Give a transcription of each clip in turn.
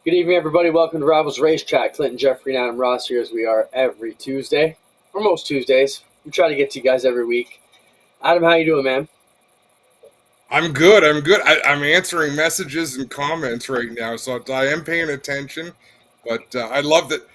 Good evening, everybody. Welcome to Rivalz Racetrack. Clinton, Geoffrey, and Adam Ross here as we are every Tuesday, or most Tuesdays. We try to get to you guys every week. Adam, how you doing, man? I'm good. I'm answering messages and comments right now, so I am paying attention. But I love that,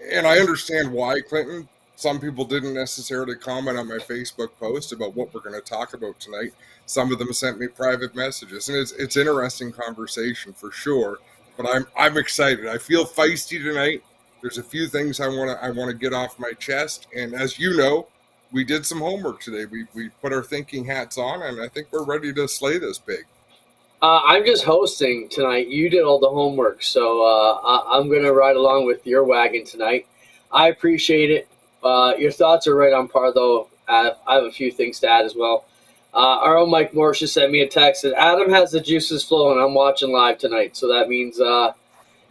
and I understand why, Clinton. Some people didn't necessarily comment on my Facebook post about what we're going to talk about tonight. Some of them sent me private messages, and it's interesting conversation for sure. But I'm excited. I feel feisty tonight. There's a few things I want to get off my chest, and as you know, we did some homework today. We put our thinking hats on, and I think we're ready to slay this pig. I'm just hosting tonight. You did all the homework, so I'm going to ride along with your wagon tonight. I appreciate it. Your thoughts are right on par, though. I have a few things to add as well. Our own Mike Morris just sent me a text that Adam has the juices flowing. I'm watching live tonight, so that means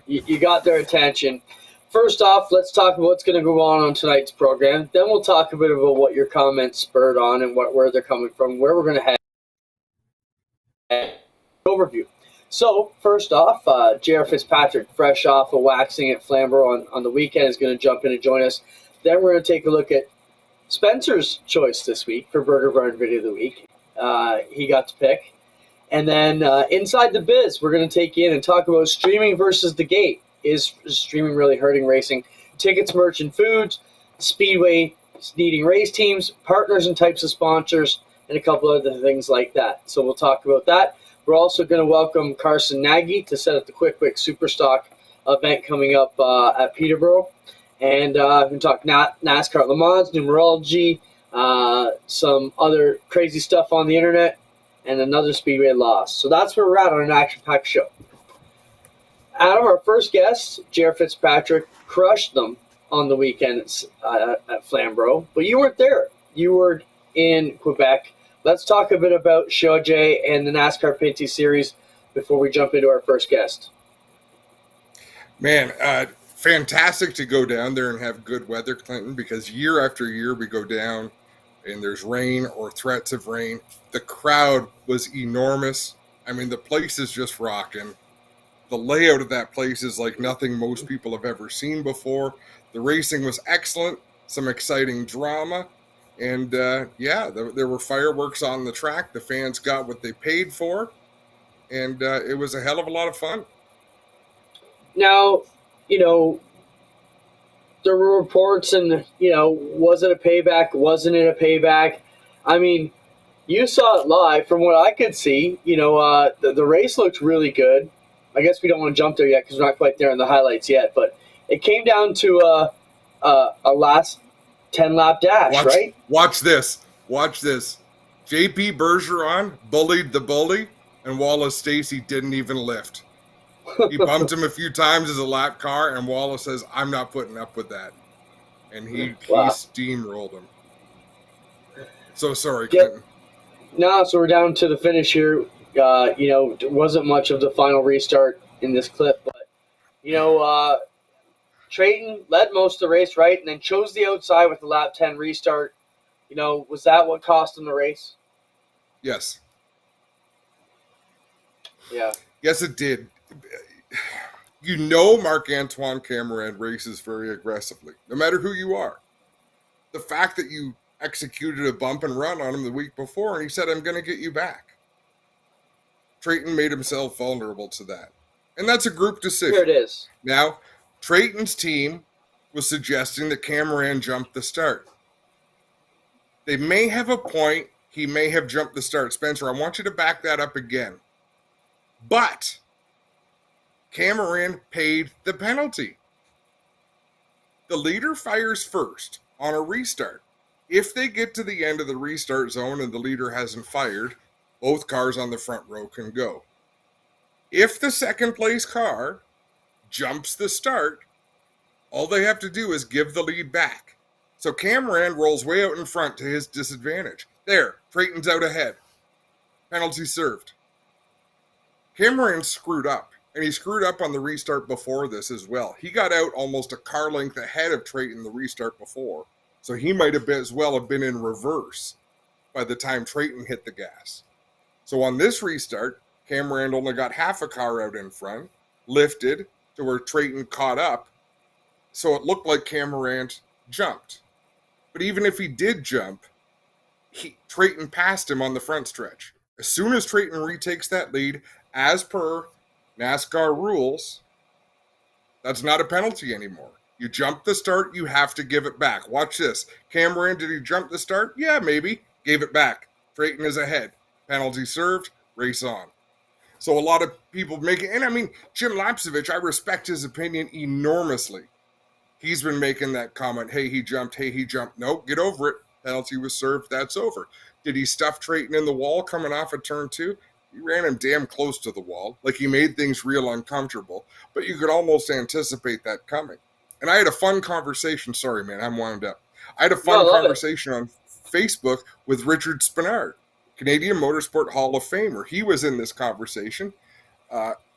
you got their attention. First off, let's talk about what's going to go on tonight's program. Then we'll talk a bit about what your comments spurred on and where they're coming from, where we're going to head. Overview. So, first off, J.R. Fitzpatrick, fresh off of waxing at Flamborough on the weekend, is going to jump in and join us. Then we're going to take a look at Spencer's choice this week for Burger Barn Video of the Week. He got to pick. And then inside the biz, we're going to take you in and talk about streaming versus the gate. Is streaming really hurting racing? Tickets, merch, and foods, Speedway needing race teams, partners and types of sponsors, and a couple other things like that. So we'll talk about that. We're also going to welcome Carson N to set up the Quick Superstock event coming up at Peterborough. And we can talk NASCAR Le Mans, numerology, some other crazy stuff on the internet, and another Speedway loss. So that's where we're at on an action-packed show. Adam, our first guest, J.R. Fitzpatrick, crushed them on the weekend at Flamborough, but you weren't there. You were in Quebec. Let's talk a bit about Shoji and the NASCAR Pinty Series before we jump into our first guest. Man, fantastic to go down there and have good weather, Clinton, because year after year we go down and there's rain or threats of rain. The crowd was enormous. I mean, the place is just rocking. The layout of that place is like nothing most people have ever seen before. The racing was excellent, some exciting drama, and there were fireworks on the track. The fans got what they paid for, and it was a hell of a lot of fun. Now, there were reports and, was it a payback? Wasn't it a payback? I mean, you saw it live. From what I could see, the race looked really good. I guess we don't want to jump there yet because we're not quite there in the highlights yet. But it came down to a last 10-lap dash, right? Watch this. J.P. Bergeron bullied the bully, and Wallace Stacy didn't even lift. He bumped him a few times as a lap car, and Wallace says, "I'm not putting up with that." And he steamrolled him. So sorry, Clinton. No, so we're down to the finish here. There wasn't much of the final restart in this clip, but, Trayton led most of the race, right, and then chose the outside with the lap 10 restart. Was that what cost him the race? Yes. Yeah. Yes, it did. Marc-Antoine Camirand races very aggressively, no matter who you are. The fact that you executed a bump and run on him the week before, and he said, "I'm going to get you back." Trayton made himself vulnerable to that. And that's a group decision. Here it is. Now, Trayton's team was suggesting that Camirand jumped the start. They may have a point. He may have jumped the start. Spencer, I want you to back that up again. But Camirand paid the penalty. The leader fires first on a restart. If they get to the end of the restart zone and the leader hasn't fired, both cars on the front row can go. If the second place car jumps the start, all they have to do is give the lead back. So Camirand rolls way out in front to his disadvantage. There, Trayton's out ahead. Penalty served. Camirand screwed up, and he screwed up on the restart before this as well. He got out almost a car length ahead of Trayton the restart before, so he might have as well have been in reverse by the time Trayton hit the gas. So on this restart, Camirand only got half a car out in front, lifted, to where Trayton caught up, so it looked like Cameron jumped. But even if he did jump, Trayton passed him on the front stretch. As soon as Trayton retakes that lead, as per NASCAR rules, that's not a penalty anymore. You jump the start, you have to give it back. Watch this. Cameron, did he jump the start? Yeah, maybe. Gave it back. Trayton is ahead. Penalty served, race on. So a lot of people make it, and I mean, Jim Lapsevich, I respect his opinion enormously. He's been making that comment, hey, he jumped. Nope, get over it. Penalty was served, that's over. Did he stuff Trayton in the wall coming off of turn 2? He ran him damn close to the wall. Like, he made things real uncomfortable, but you could almost anticipate that coming. And I had a fun conversation. Sorry, man, I'm wound up. I had a fun conversation on Facebook with Richard Spinard, Canadian Motorsport Hall of Famer. He was in this conversation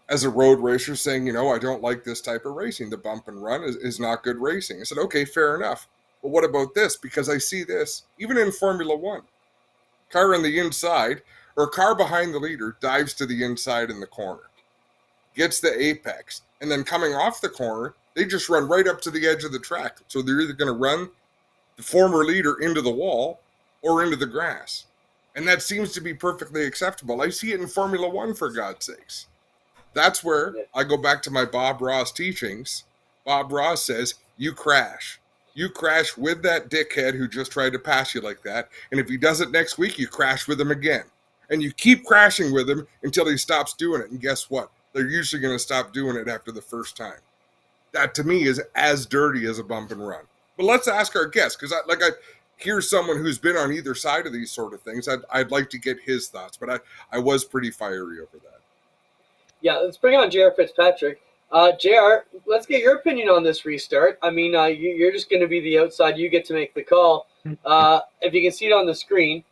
as a road racer saying, I don't like this type of racing. The bump and run is not good racing. I said, okay, fair enough. But what about this? Because I see this, even in Formula One. Car on the inside, or a car behind the leader, dives to the inside in the corner, gets the apex, and then coming off the corner, they just run right up to the edge of the track. So they're either going to run the former leader into the wall or into the grass. And that seems to be perfectly acceptable. I see it in Formula One, for God's sakes. That's where I go back to my Bob Ross teachings. Bob Ross says, you crash. You crash with that dickhead who just tried to pass you like that. And if he does it next week, you crash with him again. And you keep crashing with him until he stops doing it. And guess what? They're usually going to stop doing it after the first time. That, to me, is as dirty as a bump and run. But let's ask our guest, because I hear someone who's been on either side of these sort of things. I'd like to get his thoughts, but I was pretty fiery over that. Yeah, let's bring on J.R. Fitzpatrick. JR, let's get your opinion on this restart. I mean, you're just going to be the outside. You get to make the call. If you can see it on the screen,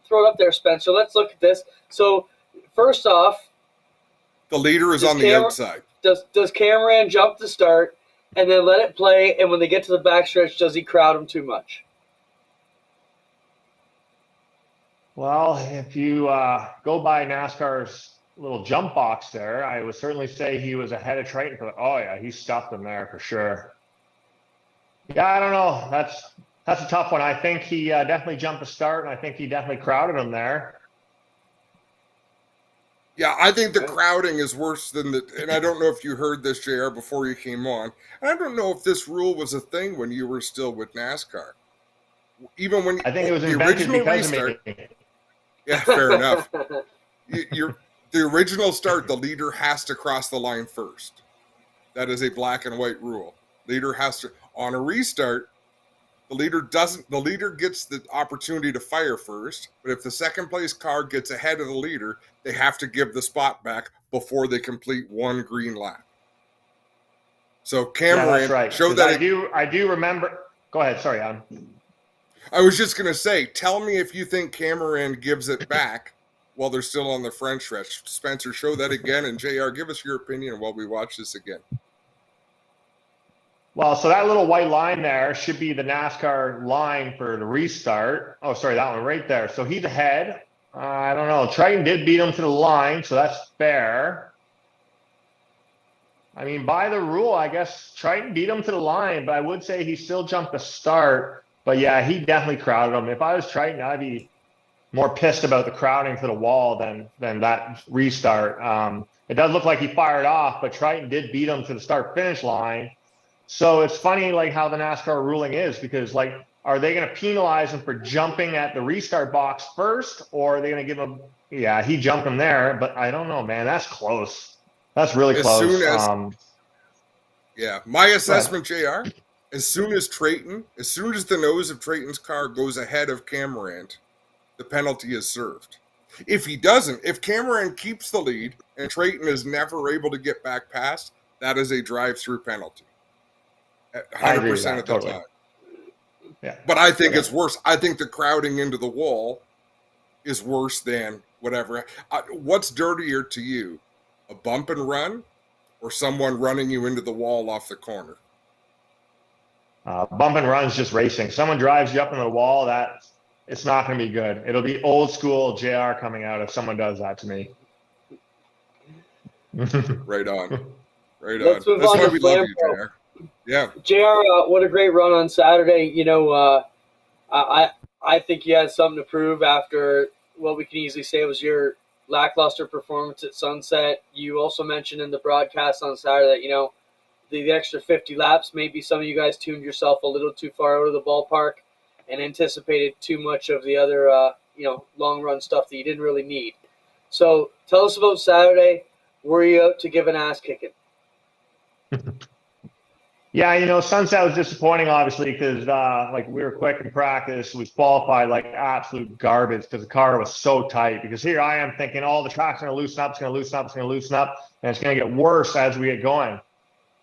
throw it up there, Spencer. Let's look at this. So, first off, the leader is on the outside. Does Cameron jump the start and then let it play, and when they get to the backstretch, does he crowd him too much? Well, if you go by NASCAR's little jump box there, I would certainly say he was ahead of Trayton. Oh yeah, he stuffed him there for sure. Yeah, I don't know. That's a tough one. I think he definitely jumped the start, and I think he definitely crowded him there. Yeah, I think the crowding is worse than and I don't know if you heard this, JR, before you came on. And I don't know if this rule was a thing when you were still with NASCAR. Even when I think it was invented because of making it. Yeah, fair enough. The original start, the leader has to cross the line first. That is a black and white rule. Leader has to, on a restart, the leader doesn't. The leader gets the opportunity to fire first, but if the second place car gets ahead of the leader, they have to give the spot back before they complete one green lap. So Cameron showed that. I do remember. Go ahead. Sorry, Adam. I was just going to say, tell me if you think Cameron gives it back while they're still on the front stretch. Spencer, show that again, and JR, give us your opinion while we watch this again. Well, so that little white line there should be the NASCAR line for the restart. Oh, sorry, that one right there. So he's ahead. I don't know. Trayton did beat him to the line, so that's fair. I mean, by the rule, I guess Trayton beat him to the line, but I would say he still jumped the start. But yeah, he definitely crowded him. If I was Trayton, I'd be more pissed about the crowding to the wall than that restart. It does look like he fired off, but Trayton did beat him to the start-finish line. So it's funny, like, how the NASCAR ruling is, because, like, are they going to penalize him for jumping at the restart box first, or are they going to give him? Yeah, he jumped him there, but I don't know, man. That's close. That's really close. Yeah, my assessment, JR, as soon as the nose of Trayton's car goes ahead of Cameron, the penalty is served. If he doesn't, if Cameron keeps the lead and Trayton is never able to get back past, that is a drive-through penalty. 100% of the time. Yeah. But I think it's worse. I think the crowding into the wall is worse than whatever. What's dirtier to you, a bump and run or someone running you into the wall off the corner? Bump and run is just racing. Someone drives you up in the wall, it's not going to be good. It'll be old school JR coming out if someone does that to me. Right on. Right on. Let's move That's on why to we love you, Flamborough. JR. Yeah. JR, what a great run on Saturday. I I think you had something to prove after what we can easily say was your lackluster performance at Sunset. You also mentioned in the broadcast on Saturday that the extra 50 laps, maybe some of you guys tuned yourself a little too far out of the ballpark and anticipated too much of the other long run stuff that you didn't really need. So tell us about Saturday. Were you out to give an ass kicking? Yeah, Sunset was disappointing, obviously, because we were quick in practice. We qualified like absolute garbage because the car was so tight. Because here I am thinking, oh, the track's going to loosen up, it's going to loosen up, it's going to loosen up, and it's going to get worse as we get going.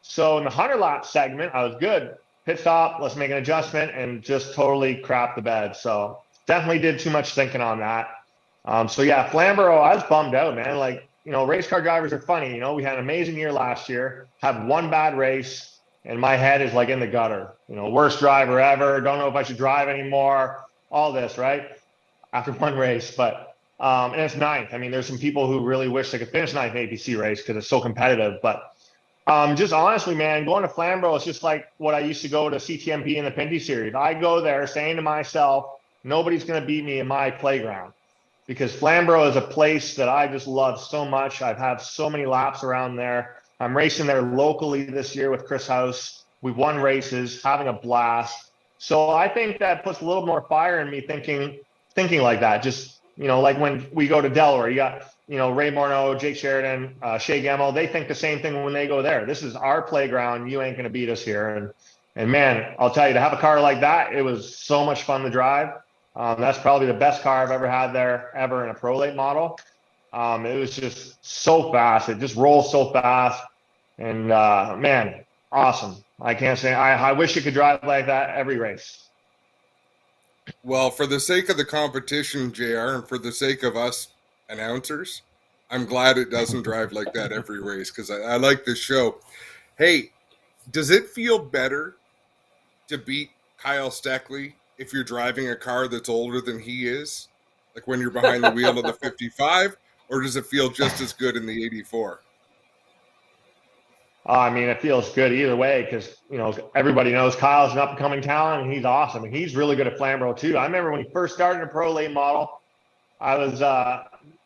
So in the 100 lap segment, I was good. Pit stop, let's make an adjustment, and just totally crap the bed. So definitely did too much thinking on that. So yeah, Flamborough, I was bummed out, man. Race car drivers are funny. We had an amazing year last year, had one bad race, and my head is like in the gutter. Worst driver ever. Don't know if I should drive anymore. All this, right? After one race, but and it's ninth. I mean, there's some people who really wish they could finish ninth in ABC race because it's so competitive. But just honestly, man, going to Flamborough is just like what I used to go to CTMP in the Pinty Series. I go there saying to myself, nobody's going to beat me in my playground, because Flamborough is a place that I just love so much. I've had so many laps around there. I'm racing there locally this year with Chris House. We've won races, having a blast. So I think that puts a little more fire in me thinking like that. Just, like when we go to Delaware, you got, Ray Morneau, Jake Sheridan, Shea Gemmell, they think the same thing when they go there. This is our playground. You ain't going to beat us here. And man, I'll tell you, to have a car like that, it was so much fun to drive. That's probably the best car I've ever had there ever in a Pro Late model. It was just so fast. It just rolls so fast. And man, awesome. I can't say, I wish you could drive like that every race. Well, for the sake of the competition, JR, and for the sake of us announcers, I'm glad it doesn't drive like that every race, because I like this show. Hey, does it feel better to beat Kyle Steckley if you're driving a car that's older than he is? Like when you're behind the wheel of the 55? Or does it feel just as good in the 84? I mean, it feels good either way because, everybody knows Kyle's an up-and-coming talent, and he's awesome. And he's really good at Flamborough, too. I remember when he first started a Pro Late model, I was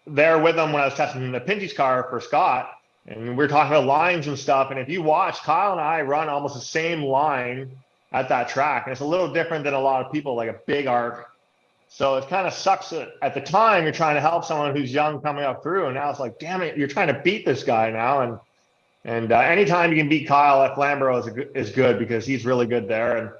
there with him when I was testing the Pinty's car for Scott, and we were talking about lines and stuff. And if you watch, Kyle and I run almost the same line at that track. And it's a little different than a lot of people, like a big arc. So it kind of sucks that at the time you're trying to help someone who's young coming up through, and now it's like, damn it, you're trying to beat this guy now. And anytime you can beat Kyle at Flamborough is good because he's really good there.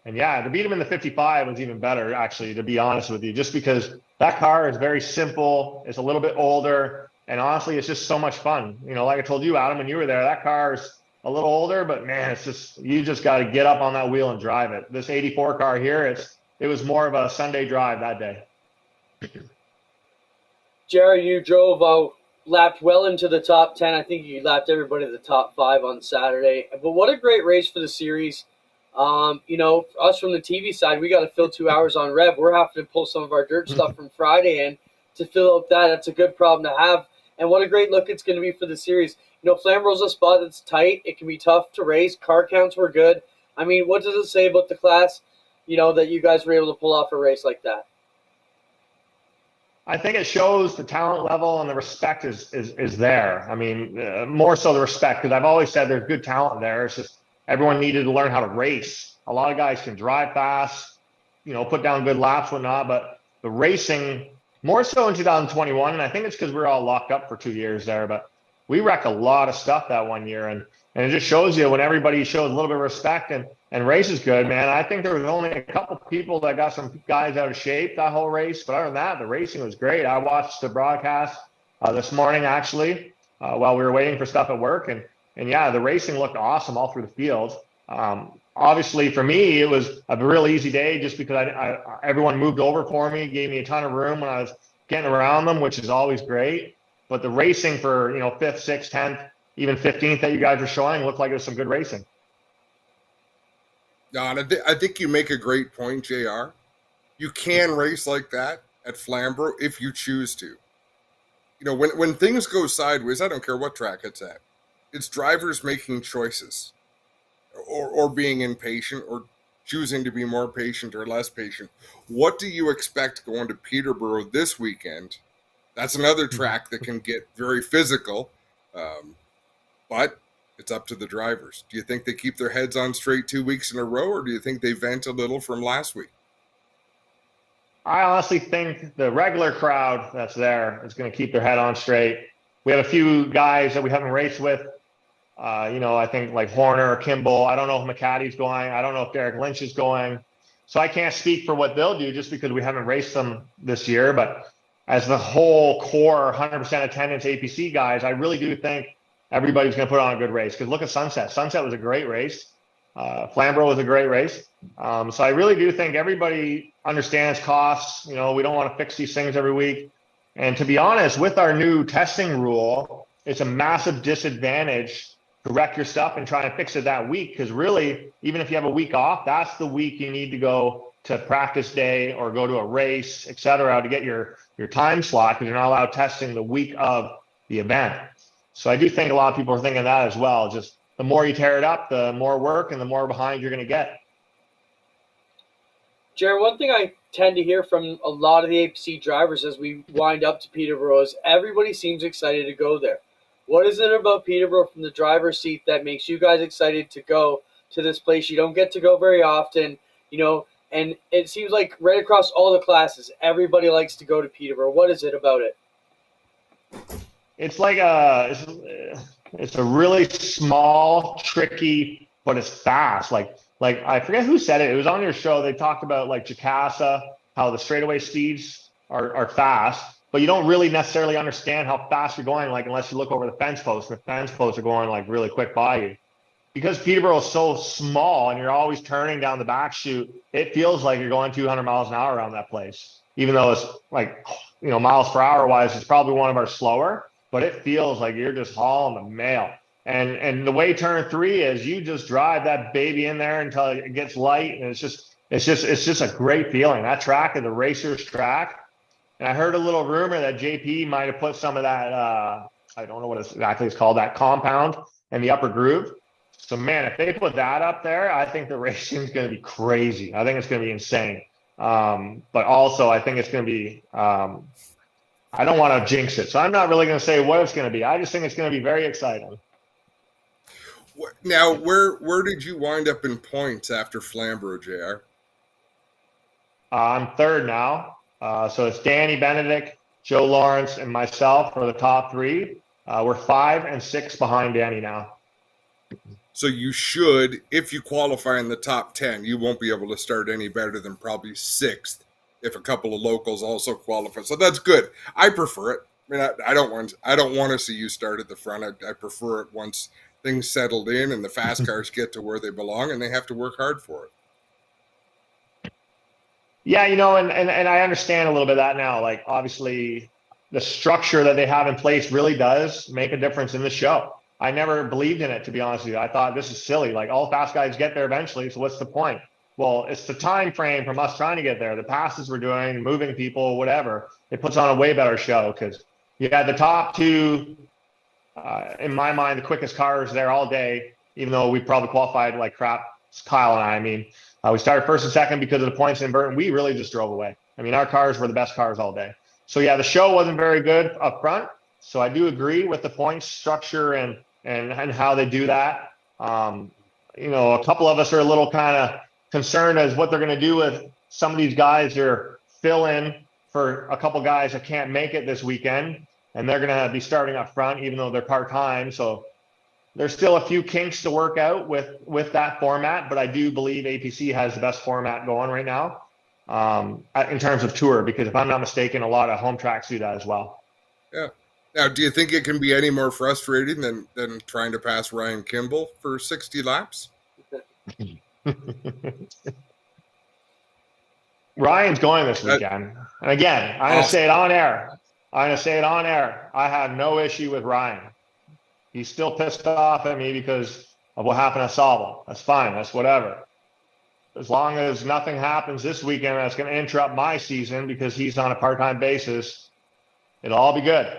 And yeah, to beat him in the 55 was even better, actually, to be honest with you, just because that car is very simple. It's a little bit older, and honestly, it's just so much fun. Like I told you, Adam, when you were there, that car is a little older, but man, you just got to get up on that wheel and drive it. This 84 car here, it was more of a Sunday drive that day. Jerry, you drove out, lapped well into the top 10. I think you lapped everybody at the top 5 on Saturday. But what a great race for the series. Us from the TV side, we got to fill 2 hours on Rev. We're having to pull some of our dirt stuff from Friday in to fill out that. That's a good problem to have. And what a great look it's going to be for the series. Flamborough's a spot that's tight. It can be tough to race. Car counts were good. I mean, what does it say about the class, that you guys were able to pull off a race like that? I think it shows the talent level and the respect is there. I mean, more so the respect, because I've always said there's good talent there. It's just everyone needed to learn how to race. A lot of guys can drive fast, put down good laps, whatnot, but the racing, more so in 2021, and I think it's because we were all locked up for 2 years there, but we wrecked a lot of stuff that one year. And it just shows you when everybody shows a little bit of respect and race is good, man. I think there was only a couple people that got some guys out of shape that whole race, but other than that, the racing was great. I watched the broadcast this morning, actually, while we were waiting for stuff at work, and yeah, the racing looked awesome all through the field. Obviously, for me, it was a real easy day just because everyone moved over for me, gave me a ton of room when I was getting around them, which is always great. But the racing for 5th, 6th, 10th, even 15th that you guys were showing looked like it was some good racing. No, and I think you make a great point, JR. You can race like that at Flamborough if you choose to. When things go sideways, I don't care what track it's at. It's drivers making choices or being impatient or choosing to be more patient or less patient. What do you expect going to Peterborough this weekend? That's another track that can get very physical, but it's up to the drivers. Do you think they keep their heads on straight 2 weeks in a row, or do you think they vent a little from last week? I honestly think the regular crowd that's there is going to keep their head on straight. We have a few guys that we haven't raced with. I think like Horner or Kimball. I don't know if McCaddy's going. I don't know if Derek Lynch is going. So I can't speak for what they'll do just because we haven't raced them this year. But as the whole core 100% attendance APC guys, I really do think everybody's going to put on a good race. Because look at Sunset. Sunset was a great race. Flamborough was a great race. So I really do think everybody understands costs. We don't want to fix these things every week. And to be honest, with our new testing rule, it's a massive disadvantage to wreck your stuff and try and fix it that week. Because really, even if you have a week off, that's the week you need to go to practice day or go to a race, et cetera, to get your time slot, because you're not allowed testing the week of the event. So I do think a lot of people are thinking that as well. Just the more you tear it up, the more work and the more behind you're going to get. Jared, one thing I tend to hear from a lot of the APC drivers as we wind up to Peterborough is everybody seems excited to go there. What is it about Peterborough from the driver's seat that makes you guys excited to go to this place? You don't get to go very often, and it seems like right across all the classes, everybody likes to go to Peterborough. What is it about it? It's like it's a really small, tricky, but it's fast. Like I forget who said it. It was on your show. They talked about like Jacasa, how the straightaway speeds are fast, but you don't really necessarily understand how fast you're going, like unless you look over the fence posts. The fence posts are going like really quick by you. Because Peterborough is so small and you're always turning down the back chute, it feels like you're going 200 miles an hour around that place. Even though it's like, miles per hour wise, it's probably one of our slower, but it feels like you're just hauling the mail. And the way turn 3 is, you just drive that baby in there until it gets light, and it's just a great feeling. That track is a racer's track. And I heard a little rumor that JP might have put some of that, I don't know what exactly it's called, that compound in the upper groove. So, man, if they put that up there, I think the racing is going to be crazy. I think it's going to be insane. But also, I think it's going to be I don't want to jinx it. So I'm not really going to say what it's going to be. I just think it's going to be very exciting. Now, where did you wind up in points after Flamborough, JR? I'm third now. So it's Danny Benedict, Joe Lawrence, and myself for the top 3. We're 5 and 6 behind Danny now. So you should, if you qualify in the top 10, you won't be able to start any better than probably 6th if a couple of locals also qualify. So that's good. I prefer it. I mean, I don't want to see you start at the front. I prefer it once things settled in and the fast cars get to where they belong, and they have to work hard for it. Yeah, and I understand a little bit of that now. Like, obviously, the structure that they have in place really does make a difference in the show. I never believed in it, to be honest with you. I thought this is silly. Like, all fast guys get there eventually, so what's the point? Well, it's the time frame from us trying to get there. The passes we're doing, moving people, whatever. It puts on a way better show because you had the top 2, in my mind, the quickest cars there all day, even though we probably qualified like crap. Kyle and I mean. We started first and second because of the points in Burton. We really just drove away. I mean, our cars were the best cars all day. So, yeah, the show wasn't very good up front. So I do agree with the points structure and how they do that. A couple of us are a little kind of concerned as what they're going to do with some of these guys who are fill-in for a couple guys that can't make it this weekend. And they're going to be starting up front, even though they're part-time. So there's still a few kinks to work out with that format, but I do believe APC has the best format going right now in terms of tour, because if I'm not mistaken, a lot of home tracks do that as well. Yeah. Now, do you think it can be any more frustrating than trying to pass Ryan Kimball for 60 laps? Ryan's going this weekend. And again, I'm going to say it on air. I have no issue with Ryan. He's still pissed off at me because of what happened at Sauble. That's fine. That's whatever. As long as nothing happens this weekend that's going to interrupt my season because he's on a part-time basis, it'll all be good.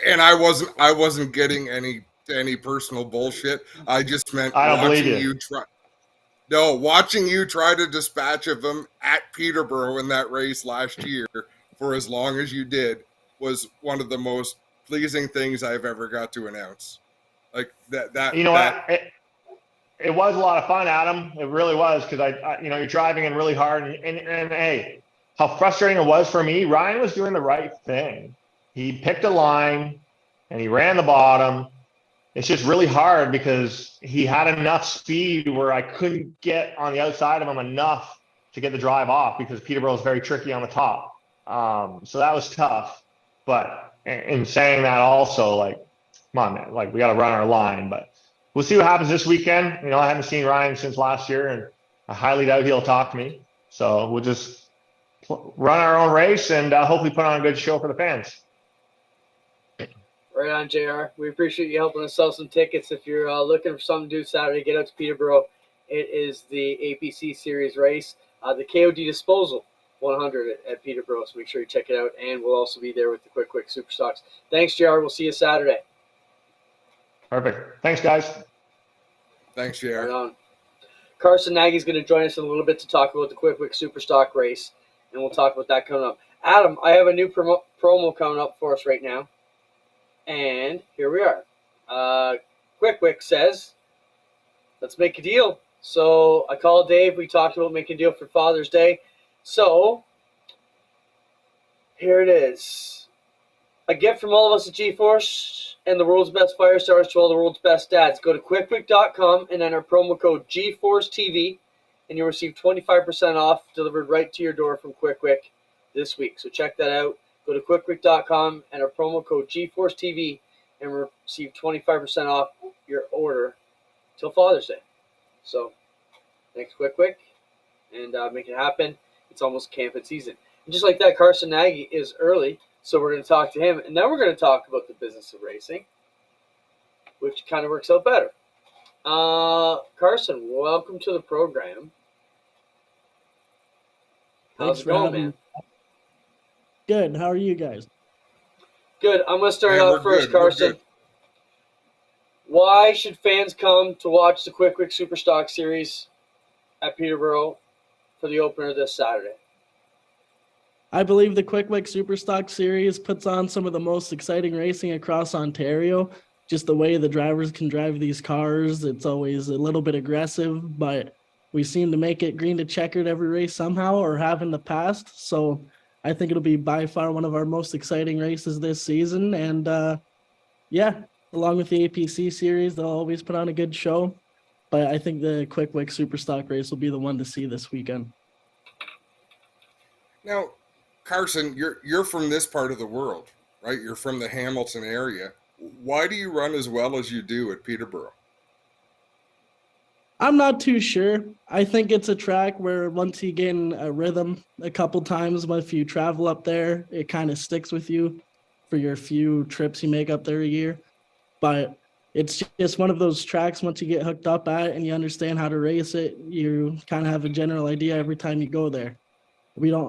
And I wasn't getting any to any personal bullshit. I just meant I don't believe watching you. you try. No, watching you try to dispatch of them at Peterborough in that race last year for as long as you did was one of the most pleasing things I've ever got to announce. Like that. You know what? It was a lot of fun, Adam. It really was, because I you're driving in really hard, and hey, how frustrating it was for me. Ryan was doing the right thing. He picked a line and he ran the bottom. It's just really hard because he had enough speed where I couldn't get on the outside of him enough to get the drive off, because Peterborough is very tricky on the top. So that was tough. But in saying that, also, like, come on, man, like, we got to run our line. But we'll see what happens this weekend. I haven't seen Ryan since last year, and I highly doubt he'll talk to me. So we'll just run our own race and hopefully put on a good show for the fans. Right on, JR. We appreciate you helping us sell some tickets. If you're looking for something to do Saturday, get out to Peterborough. It is the APC Series race, the KOD Disposal 100 at Peterborough. So make sure you check it out. And we'll also be there with the Quick Super Stocks. Thanks, JR. We'll see you Saturday. Perfect. Thanks, guys. Thanks, JR. Right on. Carson Nagy's going to join us in a little bit to talk about the Quick Super Stock race. And we'll talk about that coming up. Adam, I have a new promo coming up for us right now. And here we are. Quick says, let's make a deal. So I called Dave. We talked about making a deal for Father's Day. So here it is. A gift from all of us at G-Force and the world's best fire stars to all the world's best dads. Go to quickquick.com and enter promo code GForceTV, and you'll receive 25% off delivered right to your door from Quick this week. So check that out. Go to quickquick.com and our promo code GForceTV and receive 25% off your order till Father's Day. So thanks, Quick, and make it happen. It's almost camping season. And just like that, Carson Nagy is early, so we're going to talk to him. And then we're going to talk about the business of racing, which kind of works out better. Carson, welcome to the program. How's it going, man? Good. How are you guys? Good. I'm going to start off first, Carson. Why should fans come to watch the Quick Superstock Series at Peterborough for the opener this Saturday? I believe the Quick Superstock Series puts on some of the most exciting racing across Ontario. Just the way the drivers can drive these cars, it's always a little bit aggressive, but we seem to make it green to checkered every race somehow, or have in the past. So I think it'll be by far one of our most exciting races this season. And along with the APC series, they'll always put on a good show. But I think the Quick Superstock race will be the one to see this weekend. Now, Carson, you're from this part of the world, right? You're from the Hamilton area. Why do you run as well as you do at Peterborough? I'm not too sure. I think it's a track where once you get in a rhythm a couple times, if you travel up there, it kind of sticks with you for your few trips you make up there a year. But it's just one of those tracks, once you get hooked up at it and you understand how to race it, you kind of have a general idea every time you go there.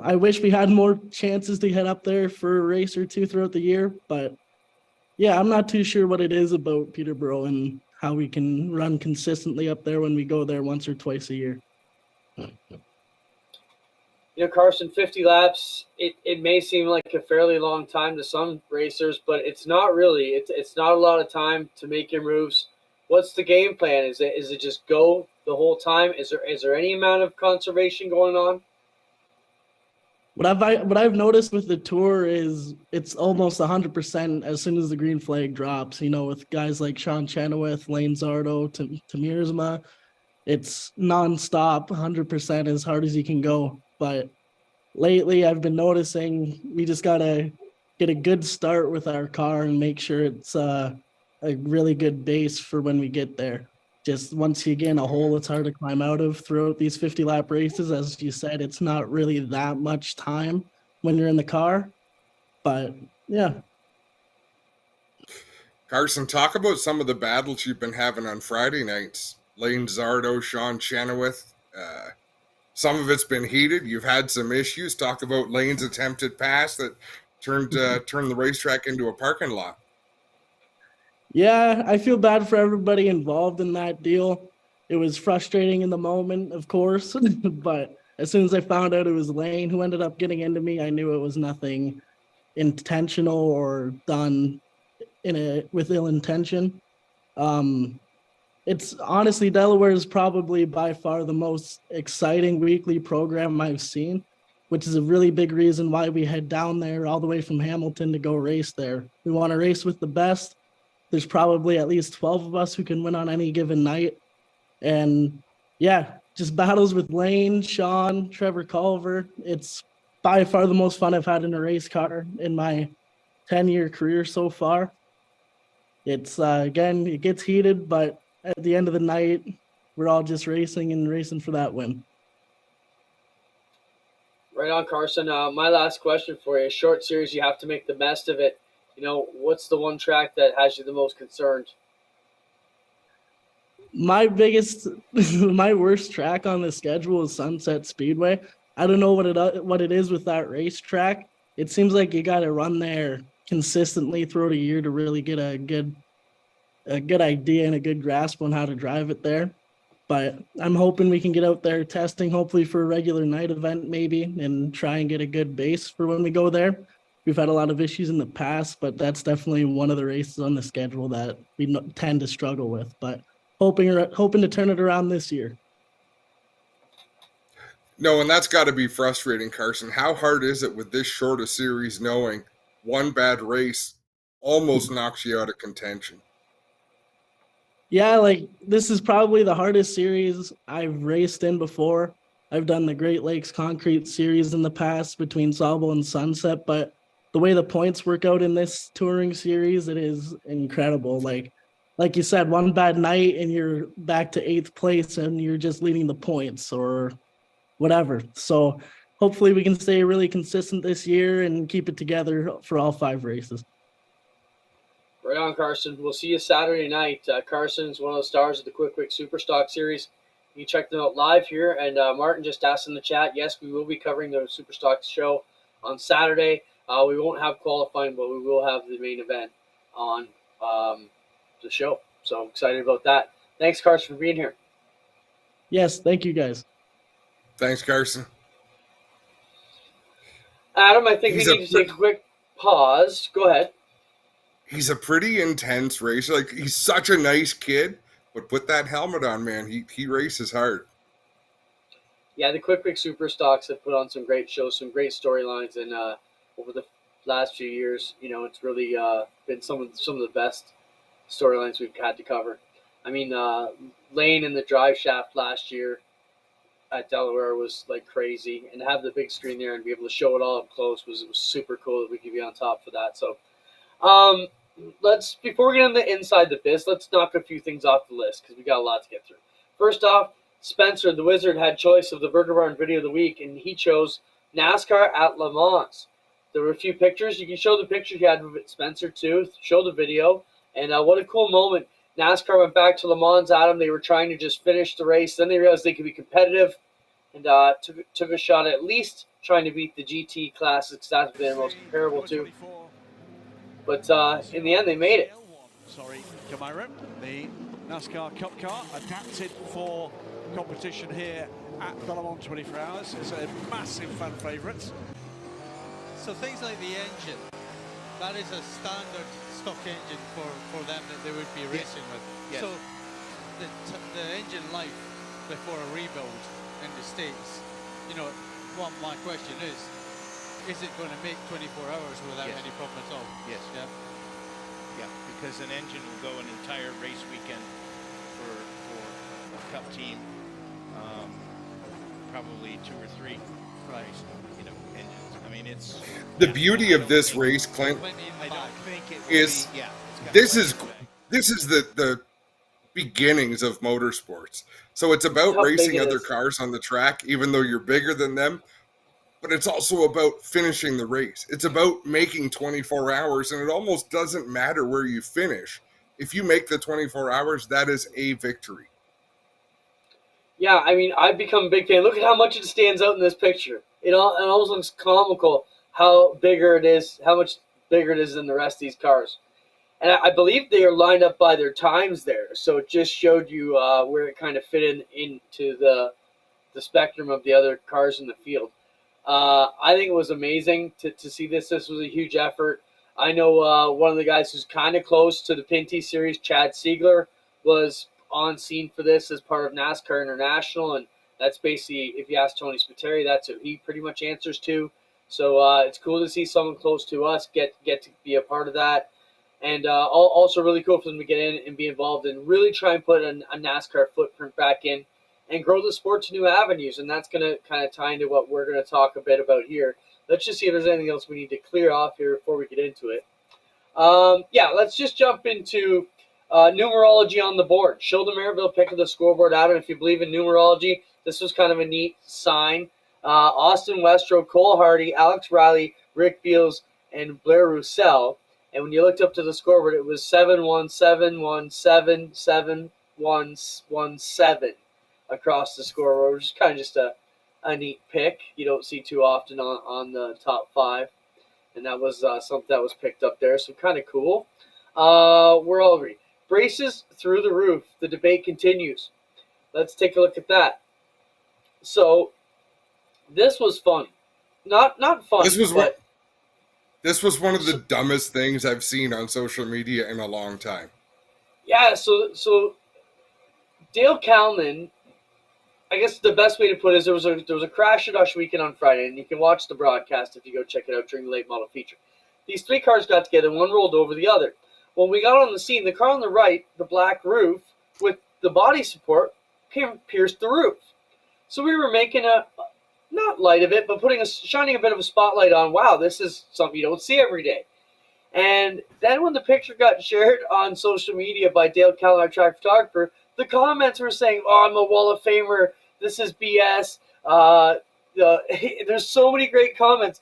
I wish we had more chances to head up there for a race or two throughout the year, but yeah, I'm not too sure what it is about Peterborough and how we can run consistently up there when we go there once or twice a year. Carson, 50 laps, it may seem like a fairly long time to some racers, but it's not really. It's not a lot of time to make your moves. What's the game plan? Is it just go the whole time? Is there any amount of conservation going on? What I've noticed with the tour is it's almost 100% as soon as the green flag drops. With guys like Sean Chenoweth, Lane Zardo, Tamirsma, it's nonstop, 100% as hard as you can go. But lately, I've been noticing we just gotta get a good start with our car and make sure it's a really good base for when we get there. Just once you get in a hole, it's hard to climb out of throughout these 50-lap races. As you said, it's not really that much time when you're in the car. But, yeah. Carson, talk about some of the battles you've been having on Friday nights. Lane Zardo, Sean Chenoweth. Some of it's been heated. You've had some issues. Talk about Lane's attempted pass that turned the racetrack into a parking lot. Yeah, I feel bad for everybody involved in that deal. It was frustrating in the moment, of course, but as soon as I found out it was Lane who ended up getting into me, I knew it was nothing intentional or done with ill intention. Um, it's honestly, Delaware is probably by far the most exciting weekly program I've seen, which is a really big reason why we head down there all the way from Hamilton to go race there. We want to race with the best. There's probably at least 12 of us who can win on any given night. And yeah, just battles with Lane, Sean, Trevor Culver. It's by far the most fun I've had in a race car in my 10-year career so far. It's again, it gets heated, but at the end of the night, we're all just racing and racing for that win. Right on, Carson. My last question for you: short series, you have to make the best of it. What's the one track that has you the most concerned? My biggest, my worst track on the schedule is Sunset Speedway. I don't know what it is with that racetrack. It seems like you got to run there consistently throughout a year to really get a good idea and a good grasp on how to drive it there. But I'm hoping we can get out there testing, hopefully for a regular night event maybe, and try and get a good base for when we go there. We've had a lot of issues in the past, but that's definitely one of the races on the schedule that we tend to struggle with. But hoping to turn it around this year. No, and that's got to be frustrating, Carson. How hard is it with this short a series knowing one bad race almost knocks you out of contention? Yeah, like this is probably the hardest series I've raced in before. I've done the Great Lakes Concrete Series in the past between Sauble and Sunset, but the way the points work out in this touring series, it is incredible. Like you said, one bad night and you're back to 8th place and you're just leading the points or whatever. So hopefully we can stay really consistent this year and keep it together for all 5 races. Right on, Carson. We'll see you Saturday night. Carson's one of the stars of the Quick Superstock Series. You can check them out live here. And Martin just asked in the chat, yes, we will be covering the Superstock show on Saturday. We won't have qualifying, but we will have the main event on the show. So excited about that. Thanks, Carson, for being here. Yes, thank you, guys. Thanks, Carson. Adam, I think we need to take a quick pause. Go ahead. He's a pretty intense racer. Like, he's such a nice kid, but put that helmet on, man. He races hard. Yeah, the Quick Superstocks have put on some great shows, some great storylines, and over the last few years, it's really been some of the best storylines we've had to cover. I mean, Lane in the drive shaft last year at Delaware was like crazy, and to have the big screen there and be able to show it all up close was super cool that we could be on top for that. So, before we get into inside the biz, let's knock a few things off the list because we got a lot to get through. First off, Spencer, the Wizard, had choice of the Burger Barn video of the week, and he chose NASCAR at Le Mans. There were a few pictures. You can show the picture you had of it, Spencer, too. Show the video. And what a cool moment. NASCAR went back to Le Mans, Adam. They were trying to just finish the race. Then they realized they could be competitive and took a shot at least trying to beat the GT classics. That's been the most comparable to. But in the end, they made it. Sorry, Camaro. The NASCAR Cup car adapted for competition here at Le Mans 24 Hours. It's a massive fan favourite. So things like the engine, that is a standard stock engine for them that they would be racing with. Yes. So the engine life before a rebuild in the States, what my question is it going to make 24 hours without any problem at all? Yes. Yeah, because an engine will go an entire race weekend for a Cup team, probably 2 or 3 engines. I mean, it's the beauty of this race, Clint, I don't think it is be, this is the beginnings of motorsports. So it's about racing other cars on the track, even though you're bigger than them. But it's also about finishing the race. It's about making 24 hours, and it almost doesn't matter where you finish. If you make the 24 hours, that is a victory. Yeah, I mean, I've become a big fan. Look at how much it stands out in this picture. It almost looks comical how much bigger it is than the rest of these cars. And I believe they are lined up by their times there. So it just showed you where it kind of fit into the spectrum of the other cars in the field. I think it was amazing to see this. This was a huge effort. I know one of the guys who's kind of close to the Pinty Series, Chad Siegler, was on scene for this as part of NASCAR International, and that's basically, if you ask Tony Spiteri, that's who he pretty much answers to. So it's cool to see someone close to us get to be a part of that. And also really cool for them to get in and be involved and really try and put a NASCAR footprint back in and grow the sport to new avenues. And that's going to kind of tie into what we're going to talk a bit about here. Let's just see if there's anything else we need to clear off here before we get into it. Let's just jump into numerology on the board. Sheldon Merivale picked the scoreboard out, and if you believe in numerology, this was kind of a neat sign. Austin Westrow, Cole Hardy, Alex Riley, Rick Beals, and Blair Roussel. And when you looked up to the scoreboard, it was 7-1-7-1-7-7-1-1-7 across the scoreboard, which is kind of just a neat pick. You don't see too often on the top 5. And that was something that was picked up there, so kind of cool. We're all ready. Braces through the roof. The debate continues. Let's take a look at that. So this was fun. Not fun. This was one of the dumbest things I've seen on social media in a long time. Yeah, so Dale Calman, I guess the best way to put it is there was a crash at Usher Weekend on Friday, and you can watch the broadcast if you go check it out during the late model feature. These 3 cars got together, and one rolled over the other. When we got on the scene, the car on the right, the black roof, with the body support, pierced the roof. So we were making not light of it, but shining a bit of a spotlight on, wow, this is something you don't see every day. And then when the picture got shared on social media by Dale Callan, our track photographer, the comments were saying, oh, I'm a Wall of Famer, this is BS. There's so many great comments.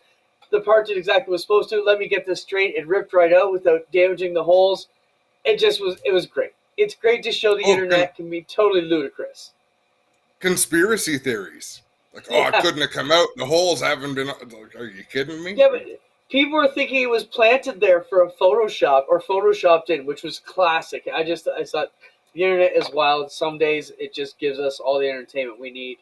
The part did exactly what it was supposed to. Let me get this straight. It ripped right out without damaging the holes. It was great. It's great to show the internet can be totally ludicrous. Conspiracy theories. Like, it couldn't have come out. The holes haven't been. Like, are you kidding me? Yeah, but people were thinking it was planted there for a Photoshop or Photoshopped in, which was classic. I thought the internet is wild. Some days it just gives us all the entertainment we need.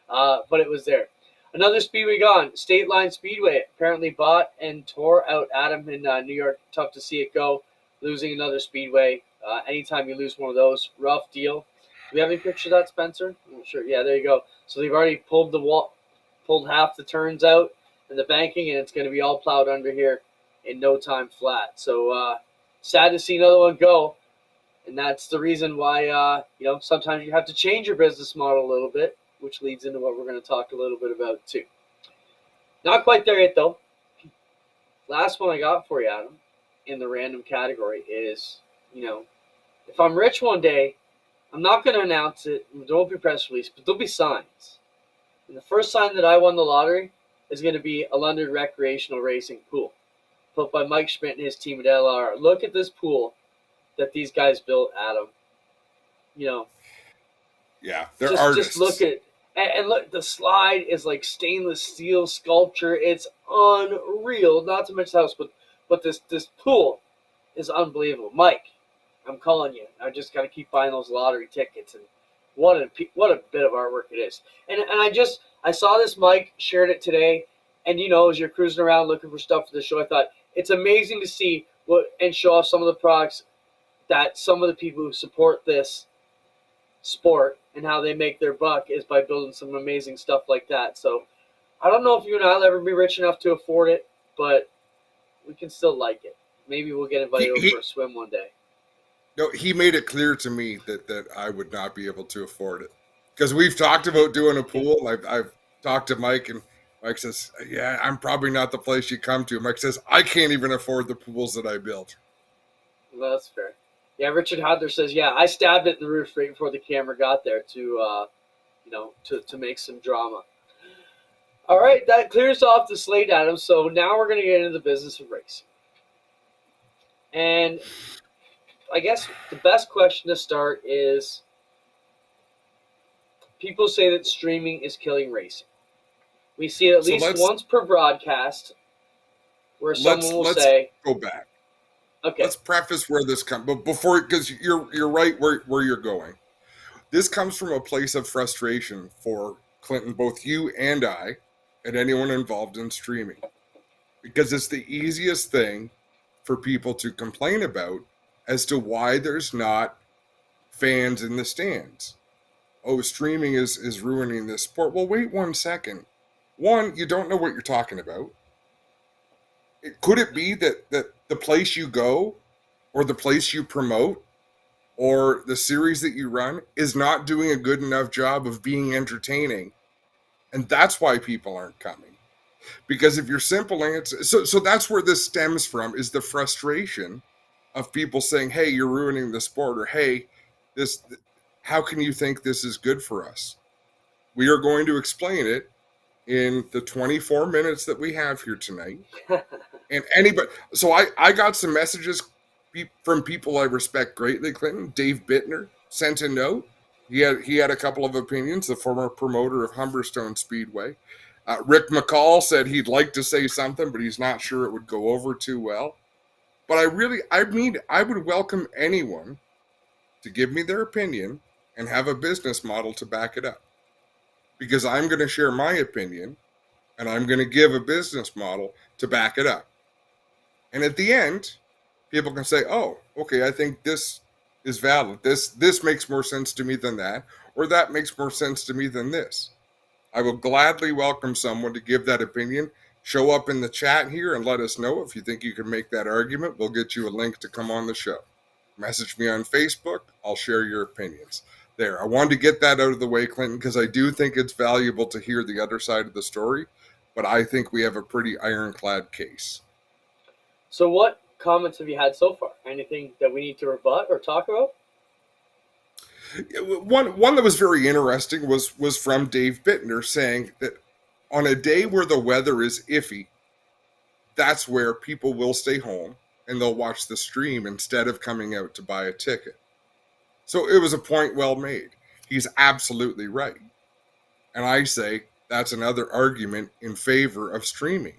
But it was there. Another speedway gone. State Line Speedway apparently bought and tore out Adam in New York. Tough to see it go. Losing another speedway. Anytime you lose one of those, rough deal. Do we have any picture of that, Spencer? I'm sure. Yeah, there you go. So they've already pulled half the turns out and the banking, and it's going to be all plowed under here in no time flat. So sad to see another one go, and that's the reason why sometimes you have to change your business model a little bit, which leads into what we're going to talk a little bit about too. Not quite there yet though. Last one I got for you, Adam, in the random category is, if I'm rich one day, I'm not going to announce it. There won't be press release, but there'll be signs. And the first sign that I won the lottery is going to be a London recreational racing pool, built by Mike Schmidt and his team at LR. Look at this pool that these guys built, Adam. Yeah, they're artists. Just look at and look. The slide is like stainless steel sculpture. It's unreal. Not to mention the house, but this pool is unbelievable. Mike, I'm calling you. I just got to keep buying those lottery tickets, and what a bit of artwork it is. And I saw this. Mike shared it today, and as you're cruising around looking for stuff for the show, I thought it's amazing to see and show off some of the products that some of the people who support this sport and how they make their buck is by building some amazing stuff like that. So I don't know if you and I'll ever be rich enough to afford it, but we can still like it. Maybe we'll get invited over for a swim one day. No, he made it clear to me that I would not be able to afford it, because we've talked about doing a pool. I've talked to Mike, and Mike says, yeah, I'm probably not the place you come to. Mike says, I can't even afford the pools that I built. Well, that's fair. Yeah, Richard Hodler says, yeah, I stabbed it in the roof right before the camera got there to make some drama. All right, that clears off the slate, Adam. So now we're going to get into the business of racing. And I guess the best question to start is, people say that streaming is killing racing. We see it at least once per broadcast where someone will say, go back. Okay. Let's preface where this comes, but before, because you're right where you're going. This comes from a place of frustration for Clinton, both you and I, and anyone involved in streaming, because it's the easiest thing for people to complain about as to why there's not fans in the stands. Oh, streaming is ruining this sport. Well, wait 1 second. One, you don't know what you're talking about. Could it be that the place you go or the place you promote or the series that you run is not doing a good enough job of being entertaining? And that's why people aren't coming. Because if your simple answer, so that's where this stems from, is the frustration of people saying, hey, you're ruining the sport, or hey, how can you think this is good for us? We are going to explain it in the 24 minutes that we have here tonight. And anybody, so I got some messages from people I respect greatly, Clinton. Dave Bittner sent a note. He had a couple of opinions, the former promoter of Humberstone Speedway. Rick McCall said he'd like to say something, but he's not sure it would go over too well. But I would welcome anyone to give me their opinion and have a business model to back it up. Because I'm going to share my opinion and I'm going to give a business model to back it up. And at the end, people can say, oh, okay, I think this is valid. This makes more sense to me than that, or that makes more sense to me than this. I will gladly welcome someone to give that opinion. Show up in the chat here and let us know if you think you can make that argument. We'll get you a link to come on the show. Message me on Facebook. I'll share your opinions. There. I wanted to get that out of the way, Clinton, because I do think it's valuable to hear the other side of the story, but I think we have a pretty ironclad case. So what comments have you had so far? Anything that we need to rebut or talk about? One that was very interesting was from Dave Bittner, saying that on a day where the weather is iffy, that's where people will stay home and they'll watch the stream instead of coming out to buy a ticket. So it was a point well made. He's absolutely right. And I say that's another argument in favor of streaming.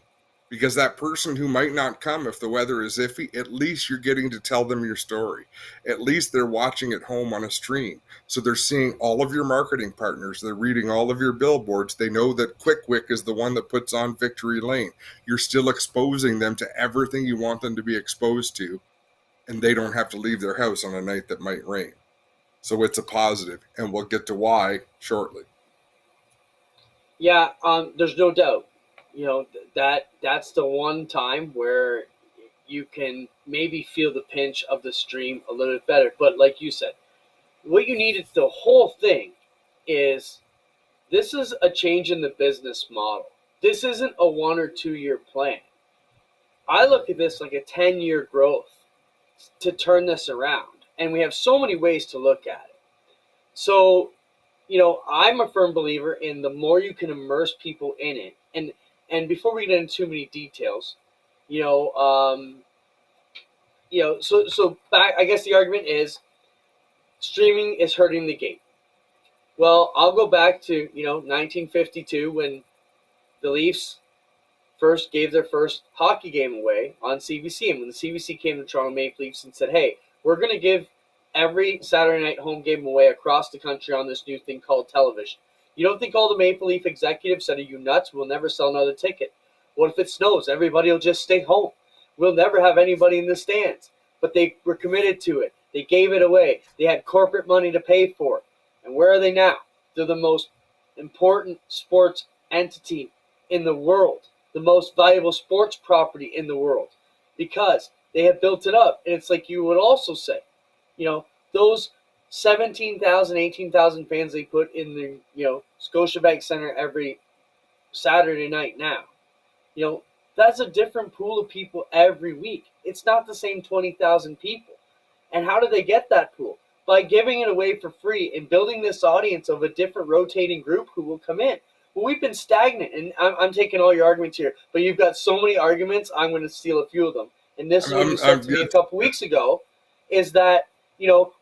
Because that person who might not come if the weather is iffy, at least you're getting to tell them your story. At least they're watching at home on a stream. So they're seeing all of your marketing partners. They're reading all of your billboards. They know that Quick Wick is the one that puts on Victory Lane. You're still exposing them to everything you want them to be exposed to. And they don't have to leave their house on a night that might rain. So it's a positive. And we'll get to why shortly. Yeah, there's no doubt. You know, that's the one time where you can maybe feel the pinch of the stream a little bit better. But like you said, what you needed, the whole thing is, this is a change in the business model. This isn't a 1 or 2 year plan. I look at this like a 10-year growth to turn this around. And we have so many ways to look at it. So, you know, I'm a firm believer in the more you can immerse people in it. And before we get into too many details, so back, I guess the argument is streaming is hurting the game. Well, I'll go back to, 1952 when the Leafs first gave their first hockey game away on CBC. And when the CBC came to Toronto Maple Leafs and said, hey, we're going to give every Saturday night home game away across the country on this new thing called television. You don't think all the Maple Leaf executives said, are you nuts? We'll never sell another ticket. What if it snows? Everybody will just stay home. We'll never have anybody in the stands. But they were committed to it. They gave it away. They had corporate money to pay for it. And where are they now? They're the most important sports entity in the world, the most valuable sports property in the world, because they have built it up. And it's like you would also say, those 17,000, 18,000 fans they put in the, Scotiabank Center every Saturday night now. That's a different pool of people every week. It's not the same 20,000 people. And how do they get that pool? By giving it away for free and building this audience of a different rotating group who will come in. Well, we've been stagnant, and I'm taking all your arguments here, but you've got so many arguments, I'm going to steal a few of them. And this is what you said to me a couple weeks ago, is that,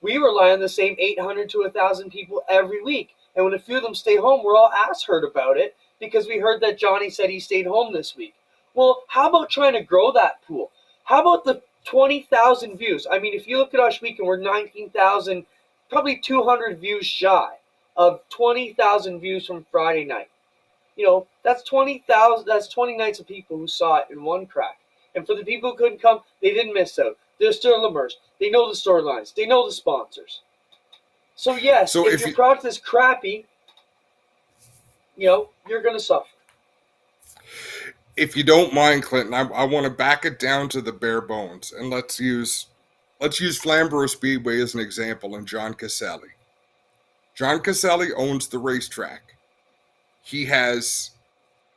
we rely on the same 800 to 1,000 people every week. And when a few of them stay home, we're all ass hurt about it because we heard that Johnny said he stayed home this week. Well, how about trying to grow that pool? How about the 20,000 views. I mean, if you look at us weekend, we're 19,000, probably 200 views shy of 20,000 views from Friday night. That's 20,000. That's 20 nights of people who saw it in one crack. And for the people who couldn't come, they didn't miss out. They're still immersed. They know the storylines. They know the sponsors. So yes, if your product is crappy, you're going to suffer. If you don't mind, Clinton, I want to back it down to the bare bones, and let's use Flamborough Speedway as an example, and John Caselli. John Caselli owns the racetrack. He has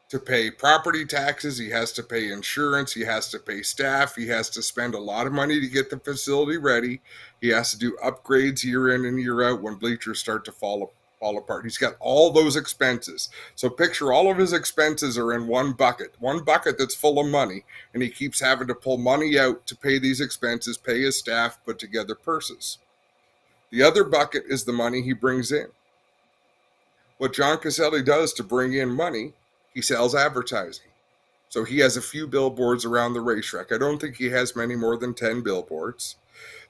to pay property taxes, he has to pay insurance, he has to pay staff, he has to spend a lot of money to get the facility ready, he has to do upgrades year in and year out when bleachers start to fall apart. He's got all those expenses. So picture all of his expenses are in one bucket that's full of money, and he keeps having to pull money out to pay these expenses, pay his staff, put together purses. The other bucket is the money he brings in. What John Caselli does to bring in money, he sells advertising. So he has a few billboards around the racetrack. I don't think he has many more than 10 billboards.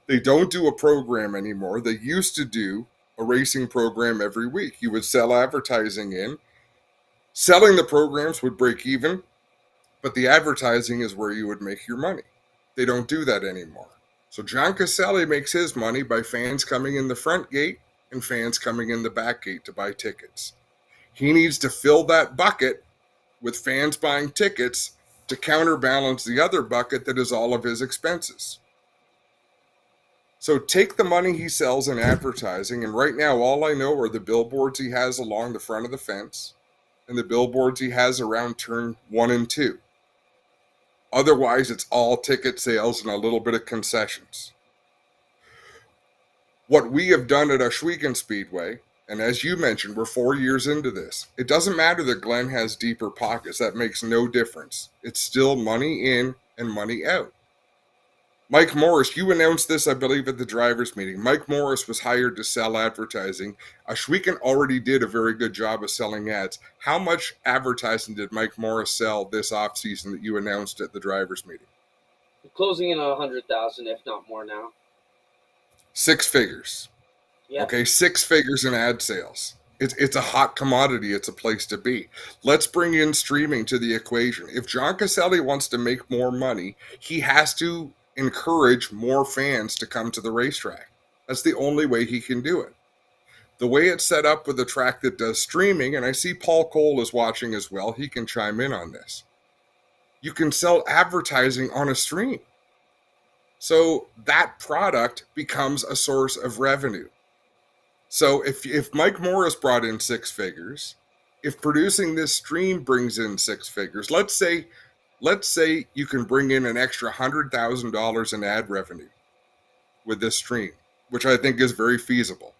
They don't do a program anymore. They used to do a racing program every week. You would sell advertising in. Selling the programs would break even, but the advertising is where you would make your money. They don't do that anymore. So John Caselli makes his money by fans coming in the front gate and fans coming in the back gate to buy tickets. He needs to fill that bucket with fans buying tickets to counterbalance the other bucket that is all of his expenses. So take the money he sells in advertising, and right now all I know are the billboards he has along the front of the fence and the billboards he has around turn 1 and 2. Otherwise, it's all ticket sales and a little bit of concessions. What we have done at Ohsweken Speedway, and as you mentioned, we're 4 years into this. It doesn't matter that Glenn has deeper pockets. That makes no difference. It's still money in and money out. Mike Morris, you announced this, I believe, at the drivers' meeting. Mike Morris was hired to sell advertising. Ohsweken already did a very good job of selling ads. How much advertising did Mike Morris sell this offseason that you announced at the drivers' meeting? We're closing in on 100,000, if not more now. 6 figures. Yeah. Okay, 6 figures in ad sales. It's a hot commodity. It's a place to be. Let's bring in streaming to the equation. If John Caselli wants to make more money, he has to encourage more fans to come to the racetrack. That's the only way he can do it. The way it's set up with a track that does streaming, and I see Paul Cole is watching as well, he can chime in on this. You can sell advertising on a stream. So that product becomes a source of revenue. So if Mike Morris brought in 6 figures, if producing this stream brings in 6 figures, let's say you can bring in an extra $100,000 in ad revenue with this stream, which I think is very feasible.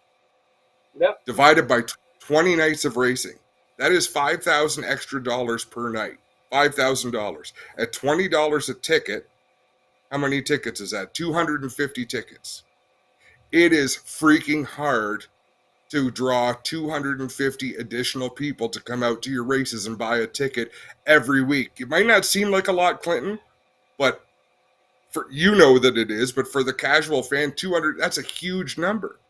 Yep. Divided by 20 nights of racing, that is $5,000 extra dollars per night. $5,000 at $20 a ticket. How many tickets is that? 250 tickets. It is freaking hard to draw 250 additional people to come out to your races and buy a ticket every week. It might not seem like a lot, Clinton, but you know that it is. But for the casual fan, 200, that's a huge number.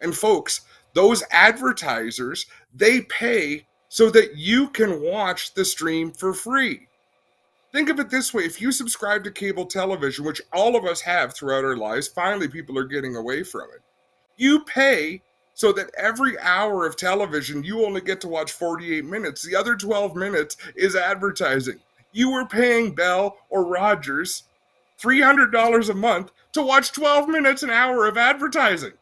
And folks, those advertisers, they pay so that you can watch the stream for free. Think of it this way. If you subscribe to cable television, which all of us have throughout our lives, finally people are getting away from it. You pay so that every hour of television, you only get to watch 48 minutes. The other 12 minutes is advertising. You were paying Bell or Rogers $300 a month to watch 12 minutes an hour of advertising.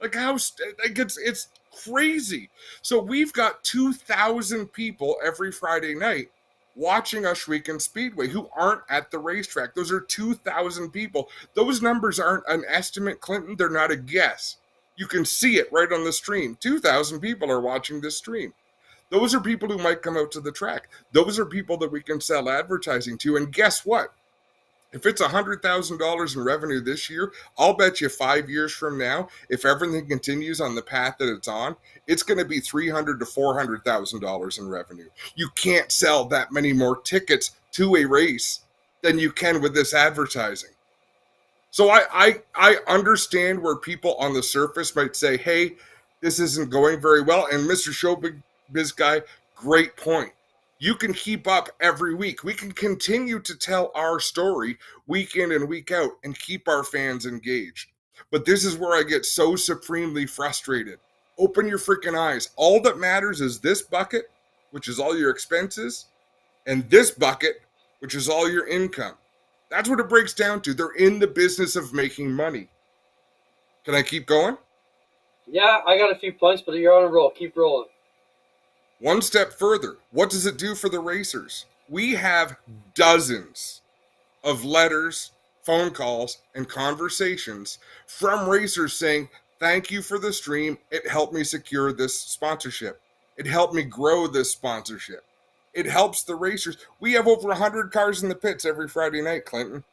It's crazy. So we've got 2,000 people every Friday night watching Ohsweken Speedway who aren't at the racetrack. Those are 2,000 people. Those numbers aren't an estimate, Clinton. They're not a guess. You can see it right on the stream. 2,000 people are watching this stream. Those are people who might come out to the track. Those are people that we can sell advertising to. And guess what? If it's $100,000 in revenue this year, I'll bet you 5 years from now, if everything continues on the path that it's on, it's going to be $300,000 to $400,000 in revenue. You can't sell that many more tickets to a race than you can with this advertising. So I understand where people on the surface might say, hey, this isn't going very well. And Mr. Showbiz Guy, great point. You can keep up every week. We can continue to tell our story week in and week out and keep our fans engaged. But this is where I get so supremely frustrated. Open your freaking eyes. All that matters is this bucket, which is all your expenses, and this bucket, which is all your income. That's what it breaks down to. They're in the business of making money. Can I keep going? Yeah, I got a few points, but you're on a roll. Keep rolling. One step further, what does it do for the racers? We have dozens of letters, phone calls, and conversations from racers saying, thank you for the stream. It helped me secure this sponsorship. It helped me grow this sponsorship. It helps the racers. We have over 100 cars in the pits every Friday night, Clinton.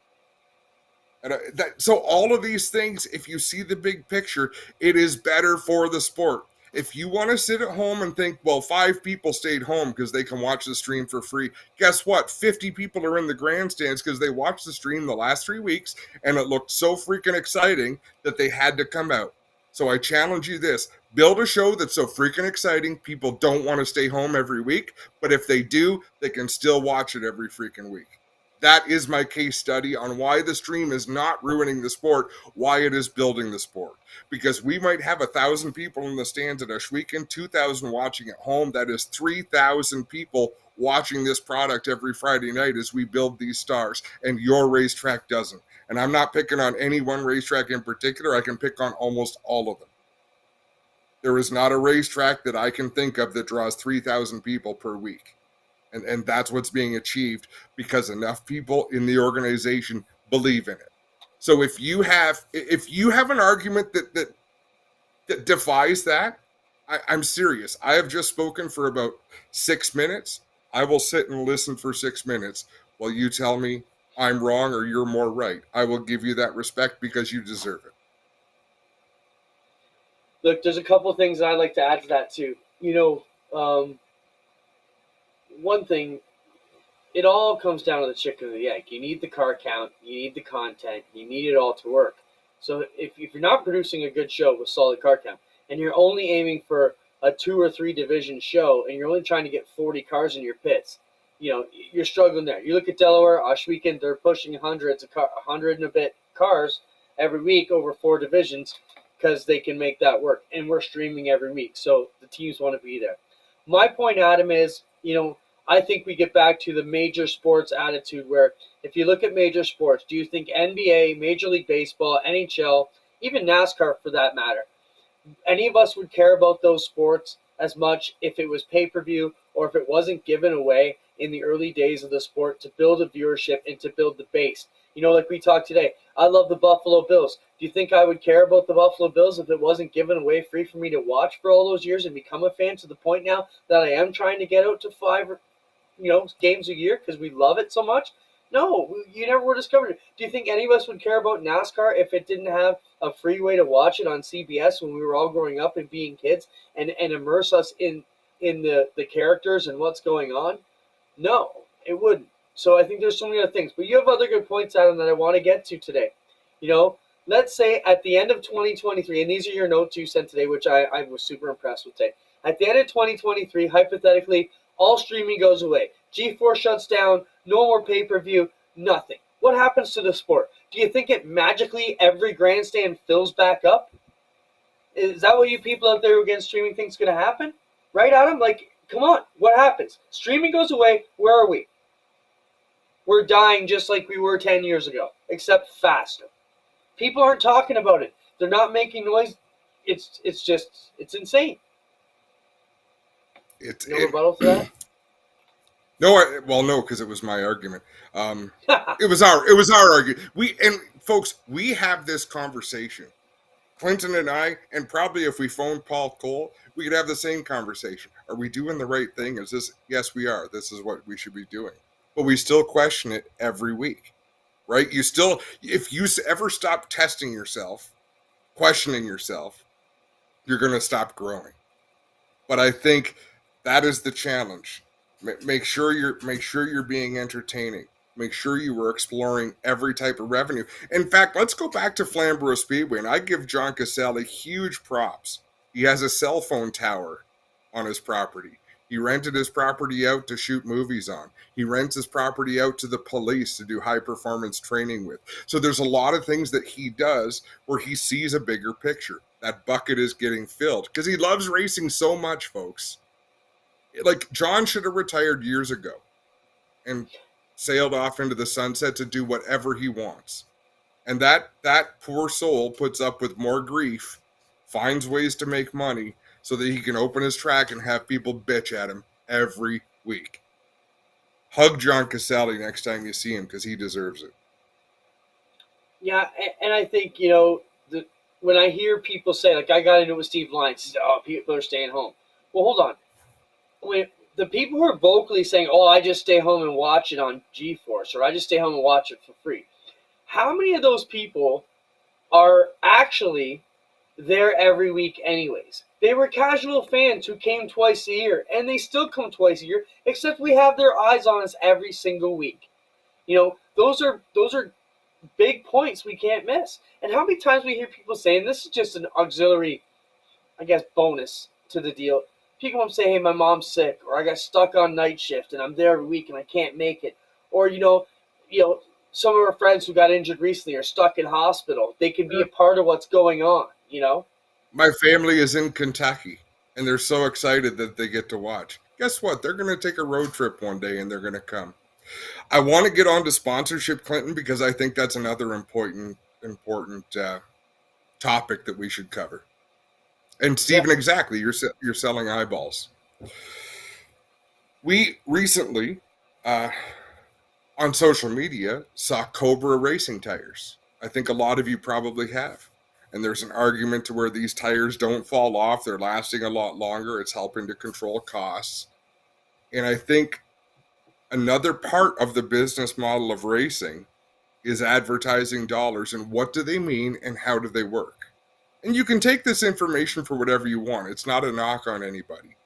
And so all of these things, if you see the big picture, it is better for the sport. If you want to sit at home and think, well, 5 people stayed home because they can watch the stream for free, guess what? 50 people are in the grandstands because they watched the stream the last 3 weeks and it looked so freaking exciting that they had to come out. So I challenge you this. Build a show that's so freaking exciting, people don't want to stay home every week, but if they do, they can still watch it every freaking week. That is my case study on why the stream is not ruining the sport, why it is building the sport. Because we might have 1,000 people in the stands at Ush Weekend, 2,000 watching at home. That is 3,000 people watching this product every Friday night as we build these stars, and your racetrack doesn't. And I'm not picking on any one racetrack in particular. I can pick on almost all of them. There is not a racetrack that I can think of that draws 3,000 people per week. And that's what's being achieved because enough people in the organization believe in it. So if you have an argument that defies that, I'm serious. I have just spoken for about 6 minutes. I will sit and listen for 6 minutes while you tell me I'm wrong or you're more right. I will give you that respect because you deserve it. Look, there's a couple of things I'd like to add to that too. One thing, it all comes down to the chicken or the egg. You need the car count, you need the content, you need it all to work. So if you're not producing a good show with solid car count, and you're only aiming for a 2 or 3 division show, and you're only trying to get 40 cars in your pits, you're struggling there. You look at Delaware, Ush Weekend, they're pushing 100 and a bit cars every week over 4 divisions because they can make that work. And we're streaming every week, so the teams want to be there. My point, Adam, is, I think we get back to the major sports attitude where if you look at major sports, do you think NBA, Major League Baseball, NHL, even NASCAR for that matter, any of us would care about those sports as much if it was pay-per-view or if it wasn't given away in the early days of the sport to build a viewership and to build the base? Like we talked today, I love the Buffalo Bills. Do you think I would care about the Buffalo Bills if it wasn't given away free for me to watch for all those years and become a fan to the point now that I am trying to get out to 5 games a year because we love it so much? No, you never would have discovered it. Do you think any of us would care about NASCAR if it didn't have a free way to watch it on CBS when we were all growing up and being kids and immerse us in the characters and what's going on? No, it wouldn't. So I think there's so many other things. But you have other good points, Adam, that I want to get to today. Let's say at the end of 2023, and these are your notes you sent today, which I was super impressed with today. At the end of 2023, hypothetically, all streaming goes away. G4 shuts down, no more pay-per-view, nothing. What happens to the sport? Do you think it magically, every grandstand fills back up? Is that what you people out there who are against streaming think is going to happen? Right, Adam? Come on, what happens? Streaming goes away, where are we? We're dying just like we were 10 years ago, except faster. People aren't talking about it. They're not making noise. It's insane. No rebuttal to that? No, because it was my argument. It was our argument. Folks, we have this conversation. Clinton and I, and probably if we phoned Paul Cole, we could have the same conversation. Are we doing the right thing? Is this? Yes, we are. This is what we should be doing. But we still question it every week, right? If you ever stop testing yourself, questioning yourself, you're going to stop growing. But I think that is the challenge. Make sure you're being entertaining. Make sure you were exploring every type of revenue. In fact, let's go back to Flamborough Speedway, and I give John Caselli huge props. He has a cell phone tower on his property. He rented his property out to shoot movies on. He rents his property out to the police to do high-performance training with. So there's a lot of things that he does where he sees a bigger picture. That bucket is getting filled because he loves racing so much, folks. Like, John should have retired years ago and sailed off into the sunset to do whatever he wants. And that poor soul puts up with more grief, finds ways to make money so that he can open his track and have people bitch at him every week. Hug John Caselli next time you see him because he deserves it. Yeah, and I think, you know, when I hear people say, like, I got into it with Steve Lyons, he said, oh, people are staying home. Well, hold on. When the people who are vocally saying, oh, I just stay home and watch it on GeForce, or I just stay home and watch it for free, how many of those people are actually there every week anyways? They were casual fans who came twice a year, and they still come twice a year, except we have their eyes on us every single week. You know, those are big points we can't miss. And how many times we hear people saying, this is just an auxiliary, I guess, bonus to the deal. People come say, hey, my mom's sick, or I got stuck on night shift and I'm there every week and I can't make it. Or, you know, some of our friends who got injured recently are stuck in hospital. They can be a part of what's going on, you know? My family is in Kentucky, and they're so excited that they get to watch. Guess what? They're going to take a road trip one day, and they're going to come. I want to get on to sponsorship, Clinton, because I think that's another important topic that we should cover. And Stephen, exactly, you're selling eyeballs. We recently, on social media, saw Cobra racing tires. I think a lot of you probably have. And there's an argument to where these tires don't fall off. They're lasting a lot longer. It's helping to control costs. And I think another part of the business model of racing is advertising dollars, and what do they mean and how do they work? And you can take this information for whatever you want. It's not a knock on anybody.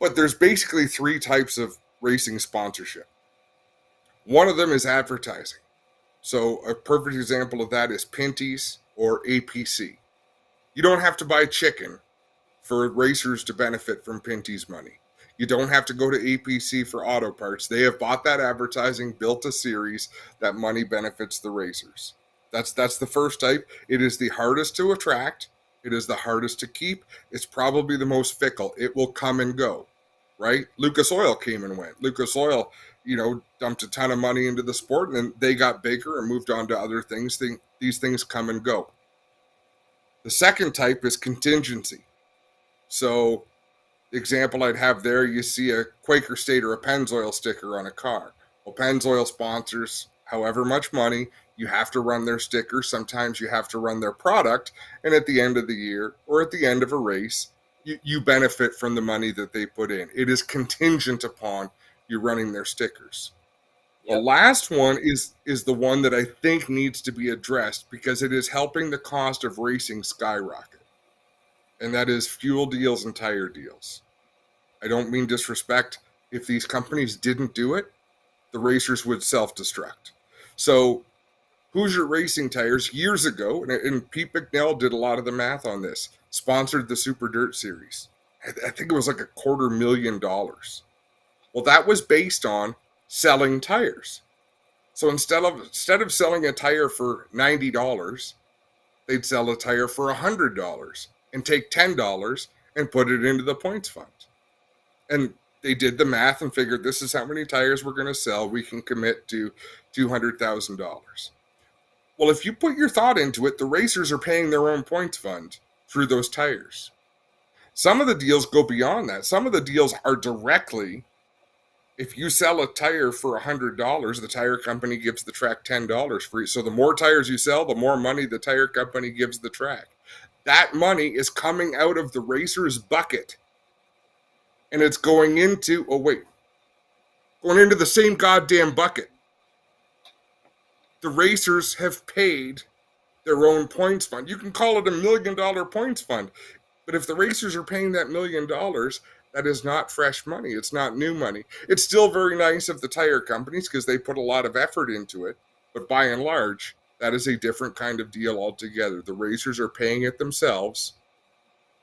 But there's basically three types of racing sponsorship. One of them is advertising. So a perfect example of that is Pinty's or APC. You don't have to buy chicken for racers to benefit from Pinty's money. You don't have to go to APC for auto parts. They have bought that advertising, built a series. That money benefits the racers. That's the first type. It is the hardest to attract. It is the hardest to keep. It's probably the most fickle. It will come and go, right? Lucas Oil came and went. Lucas Oil, dumped a ton of money into the sport, and then they got bigger and moved on to other things. These things come and go. The second type is contingency. So the example I'd have there, you see a Quaker State or a Pennzoil sticker on a car. Well, Pennzoil sponsors however much money. You have to run their sticker. Sometimes you have to run their product. And at the end of the year or at the end of a race, you benefit from the money that they put in. It is contingent upon you running their stickers. Yep. The last one is the one that I think needs to be addressed because it is helping the cost of racing skyrocket. And that is fuel deals and tire deals. I don't mean disrespect. If these companies didn't do it, the racers would self-destruct. So Hoosier Racing Tires years ago, and Pete McNell did a lot of the math on this, sponsored the Super Dirt Series. I think it was like $250,000. Well, that was based on selling tires. So instead of selling a tire for $90, they'd sell a tire for $100 and take $10 and put it into the points fund. And they did the math and figured this is how many tires we're going to sell. We can commit to $200,000. Well, if you put your thought into it, the racers are paying their own points fund through those tires. Some of the deals go beyond that. Some of the deals are directly, if you sell a tire for $100, the tire company gives the track $10 free. So the more tires you sell, the more money the tire company gives the track. That money is coming out of the racer's bucket. And it's going into the same goddamn bucket. The racers have paid their own points fund. You can call it $1 million points fund. But if the racers are paying that $1 million, That is not fresh money. It's not new money. It's still very nice of the tire companies because they put a lot of effort into it. But by and large, that is a different kind of deal altogether. The racers are paying it themselves,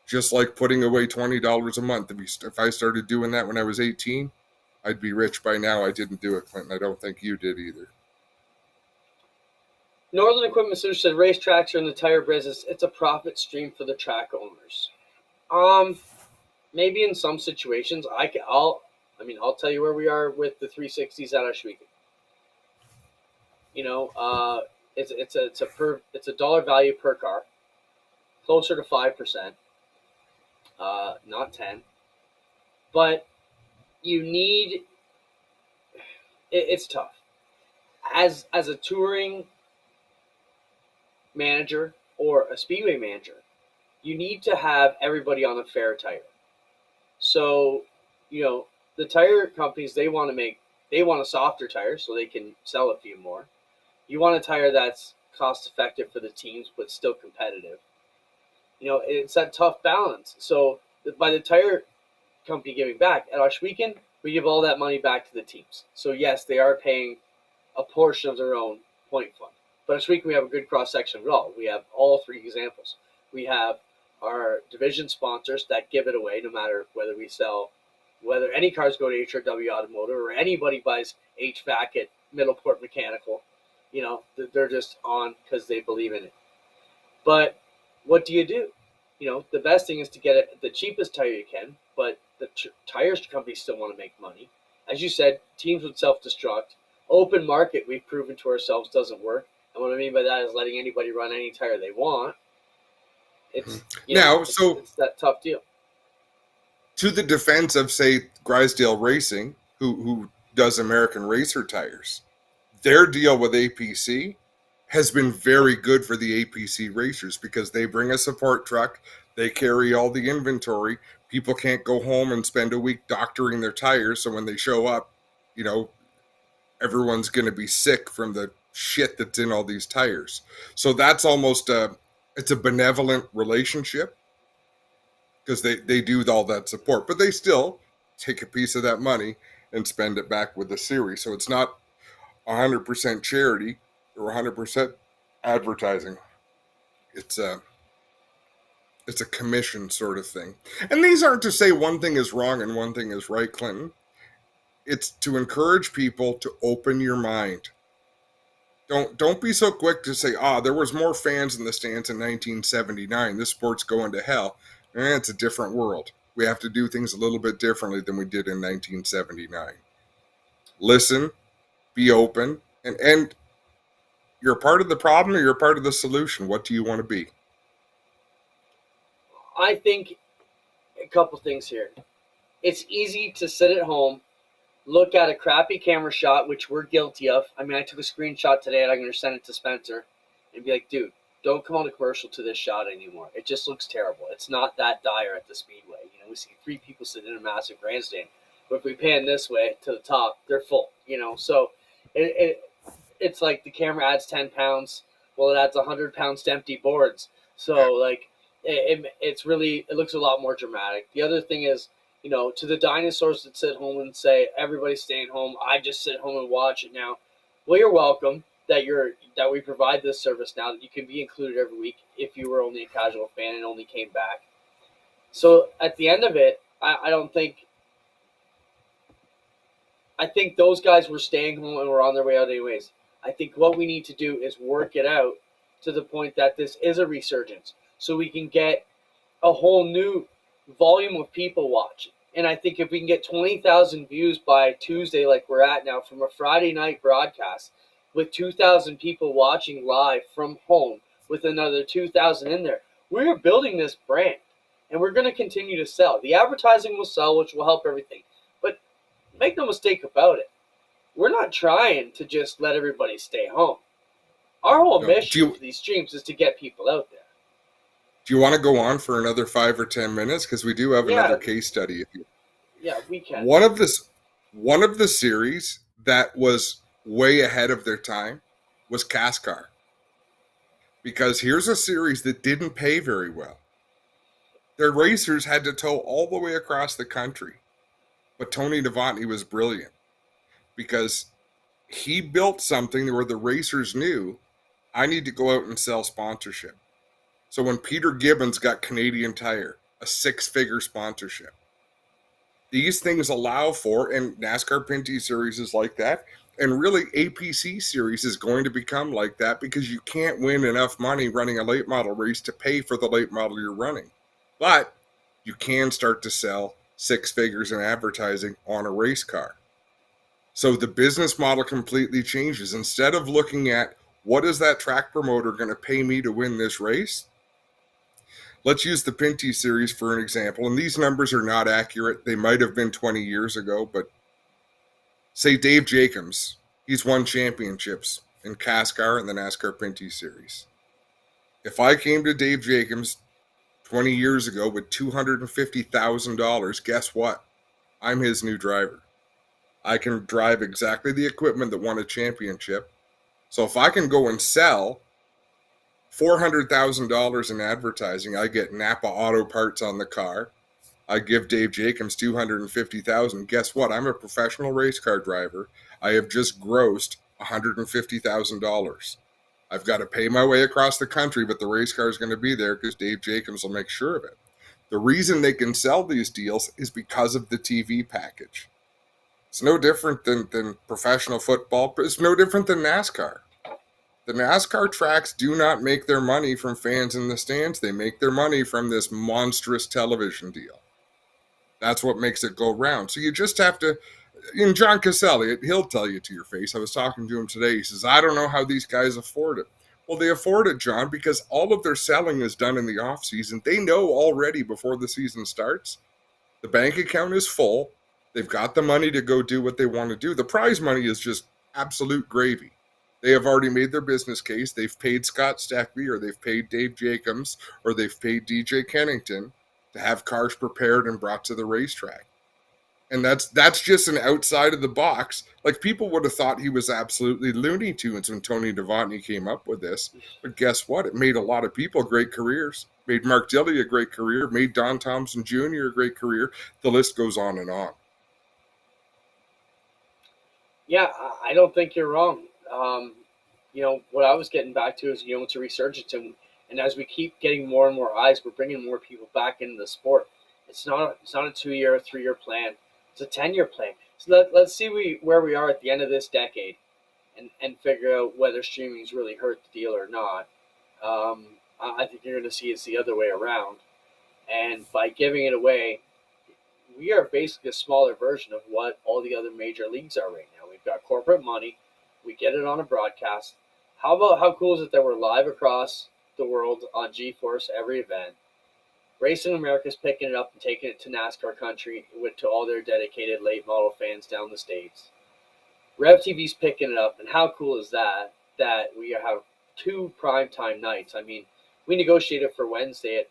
just like putting away $20 a month. If I started doing that when I was 18, I'd be rich by now. I didn't do it, Clinton. I don't think you did either. Northern Equipment Center said racetracks are in the tire business. It's a profit stream for the track owners. Maybe in some situations, I'll tell you where we are with the 360s at Oshwegan. It's a dollar value per car, closer to 5%, not 10. But it's tough as a touring manager or a speedway manager. You need to have everybody on a fair tire. So, the tire companies, they want a softer tire so they can sell a few more. You want a tire that's cost effective for the teams but still competitive. It's that tough balance. So by the tire company giving back at Oshwegan, we give all that money back to the teams. So yes, they are paying a portion of their own point fund. But this week we have a good cross section of it all. We have all three examples. We have our division sponsors that give it away, no matter whether any cars go to HRW Automotive or anybody buys HVAC at Middleport Mechanical. They're just on because they believe in it. But what do? The best thing is to get it the cheapest tire you can, but the tires companies still want to make money. As you said, teams would self-destruct. Open market, we've proven to ourselves, doesn't work. And what I mean by that is letting anybody run any tire they want. It's that tough deal. To the defense of, say, Grisdale Racing, who does American Racer tires, their deal with APC has been very good for the APC racers because they bring a support truck, they carry all the inventory. People can't go home and spend a week doctoring their tires, so when they show up, everyone's going to be sick from the shit that's in all these tires. So that's almost it's a benevolent relationship because they do all that support, but they still take a piece of that money and spend it back with the series. So it's not 100% charity or 100% advertising. It's a commission sort of thing. And these aren't to say one thing is wrong and one thing is right, Clinton. It's to encourage people to open your mind. Don't be so quick to say, there was more fans in the stands in 1979. This sport's going to hell. It's a different world. We have to do things a little bit differently than we did in 1979. Listen, be open, and you're part of the problem or you're part of the solution. What do you want to be? I think a couple things here. It's easy to sit at home, look at a crappy camera shot, which we're guilty of. I took a screenshot today and I'm going to send it to Spencer and be like, dude, don't come on a commercial to this shot anymore. It just looks terrible. It's not that dire at the Speedway. We see 3 people sitting in a massive grandstand. But if we pan this way to the top, they're full, So it's like the camera adds 10 pounds. Well, it adds 100 pounds to empty boards. So, it looks a lot more dramatic. The other thing is, to the dinosaurs that sit home and say, everybody's staying home, I just sit home and watch it now. Well, you're welcome that we provide this service now, that you can be included every week if you were only a casual fan and only came back. So at the end of it, I think those guys were staying home and were on their way out anyways. I think what we need to do is work it out to the point that this is a resurgence, so we can get a whole new volume of people watching. And I think if we can get 20,000 views by Tuesday, like we're at now, from a Friday night broadcast, with 2,000 people watching live from home, with another 2,000 in there, we're building this brand, and we're going to continue to sell. The advertising will sell, which will help everything. But make no mistake about it, we're not trying to just let everybody stay home. Our whole mission for these streams is to get people out there. Do you want to go on for another 5 or 10 minutes? Because we do have another case study. Yeah, we can. One of the series that was way ahead of their time was NASCAR. Because here's a series that didn't pay very well. Their racers had to tow all the way across the country. But Tony Novotny was brilliant because he built something where the racers knew, I need to go out and sell sponsorship. So when Peter Gibbons got Canadian Tire, a 6-figure sponsorship, these things allow for, and NASCAR Pinty Series is like that, and really APC Series is going to become like that because you can't win enough money running a late model race to pay for the late model you're running. But you can start to sell 6 figures in advertising on a race car. So the business model completely changes. Instead of looking at what is that track promoter going to pay me to win this race, let's use the Pinty Series for an example. And these numbers are not accurate. They might have been 20 years ago, but say Dave Jacobs, he's won championships in CASCAR and the NASCAR Pinty Series. If I came to Dave Jacobs 20 years ago with $250,000, guess what? I'm his new driver. I can drive exactly the equipment that won a championship. So if I can go and sell $400,000 in advertising, I get Napa Auto Parts on the car. I give Dave Jacobs $250,000. Guess what? I'm a professional race car driver. I have just grossed $150,000. I've got to pay my way across the country, but the race car is going to be there because Dave Jacobs will make sure of it. The reason they can sell these deals is because of the TV package. It's no different than professional football. It's no different than NASCAR. The NASCAR tracks do not make their money from fans in the stands. They make their money from this monstrous television deal. That's what makes it go round. So you just have to, and John Caselli, he'll tell you to your face. I was talking to him today. He says, I don't know how these guys afford it. Well, they afford it, John, because all of their selling is done in the off season. They know already before the season starts, the bank account is full. They've got the money to go do what they want to do. The prize money is just absolute gravy. They have already made their business case. They've paid Scott Stackby, or they've paid Dave Jacobs, or they've paid DJ Kennington to have cars prepared and brought to the racetrack. And that's just an outside of the box. Like, people would have thought he was absolutely Looney Tunes when Tony Novotny came up with this. But guess what? It made a lot of people great careers. Made Mark Dilley a great career. Made Don Thompson Jr. a great career. The list goes on and on. Yeah, I don't think you're wrong. What I was getting back to is, it's a resurgence. And as we keep getting more and more eyes, we're bringing more people back into the sport. It's not a 2-year or 3-year plan. It's a 10-year plan. So let's see where we are at the end of this decade and figure out whether streaming's really hurt the deal or not. I think you're going to see it's the other way around. And by giving it away, we are basically a smaller version of what all the other major leagues are right now. We've got corporate money. We get it on a broadcast. How cool is it that we're live across the world on G-Force every event? Racing America's picking it up and taking it to NASCAR country to all their dedicated late model fans down the States. Rev TV's picking it up, and how cool is that we have 2 primetime nights? I mean, we negotiated for Wednesday at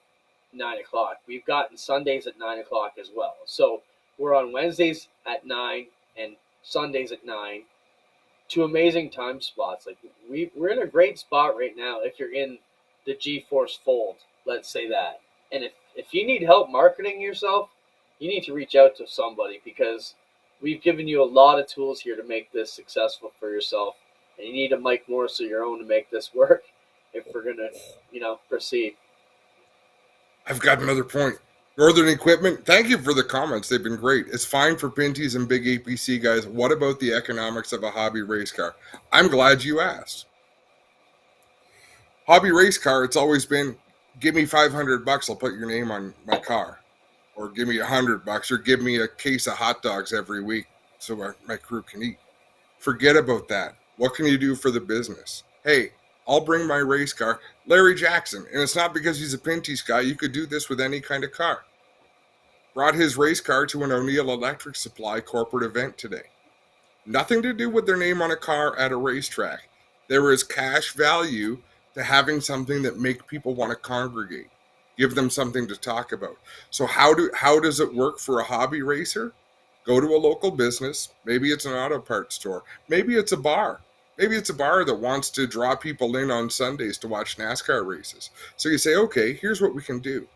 9 o'clock. We've gotten Sundays at 9 o'clock as well. So we're on Wednesdays at 9 and Sundays at 9. 2 amazing time spots. Like, we're in a great spot right now if you're in the G-Force fold, let's say that. And if you need help marketing yourself, you need to reach out to somebody, because we've given you a lot of tools here to make this successful for yourself. And you need a Mike Morris of your own to make this work if we're going to, proceed. I've got another point. Northern Equipment, thank you for the comments. They've been great. It's fine for Pinties and big APC guys. What about the economics of a hobby race car? I'm glad you asked. Hobby race car, it's always been, give me $500, I'll put your name on my car. Or give me $100, or give me a case of hot dogs every week so my crew can eat. Forget about that. What can you do for the business? Hey, I'll bring my race car. Larry Jackson, and it's not because he's a Pinty's guy. You could do this with any kind of car. Brought his race car to an O'Neill Electric Supply corporate event today. Nothing to do with their name on a car at a racetrack. There is cash value to having something that make people want to congregate. Give them something to talk about. So how does it work for a hobby racer? Go to a local business. Maybe it's an auto parts store. Maybe it's a bar. Maybe it's a bar that wants to draw people in on Sundays to watch NASCAR races. So you say, okay, here's what we can do.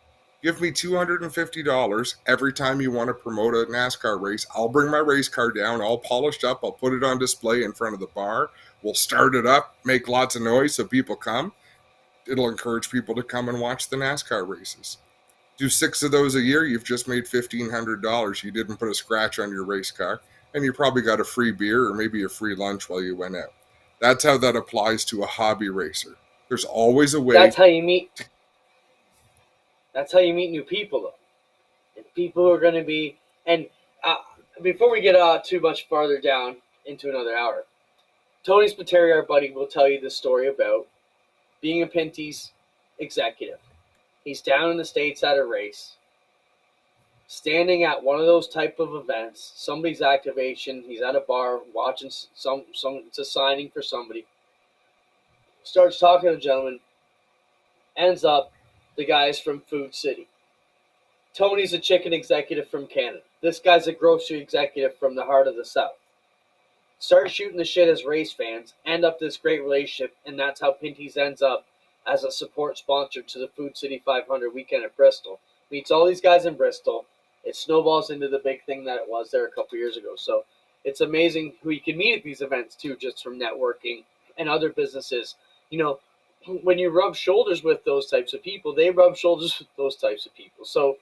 Give me $250 every time you want to promote a NASCAR race. I'll bring my race car down, all polished up. I'll put it on display in front of the bar. We'll start it up, make lots of noise so people come. It'll encourage people to come and watch the NASCAR races. Do 6 of those a year, you've just made $1,500. You didn't put a scratch on your race car, and you probably got a free beer or maybe a free lunch while you went out. That's how that applies to a hobby racer. There's always a way. That's how you meet. That's how you meet new people, though. And people who are going to be. And before we get too much farther down into another hour, Tony Spiteri, our buddy, will tell you the story about being a Pinty's executive. He's down in the States at a race, standing at one of those type of events, somebody's activation. He's at a bar watching some it's a signing for somebody. Starts talking to the gentleman, ends up the guy's from Food City. Tony's a chicken executive from Canada. This guy's a grocery executive from the heart of the South. Start shooting the shit as race fans, end up this great relationship, and that's how Pinty's ends up as a support sponsor to the Food City 500 weekend at Bristol. Meets all these guys in Bristol. It snowballs into the big thing that it was there a couple years ago. So it's amazing who you can meet at these events too, just from networking and other businesses. You know, when you rub shoulders with those types of people, they rub shoulders with those types of people. So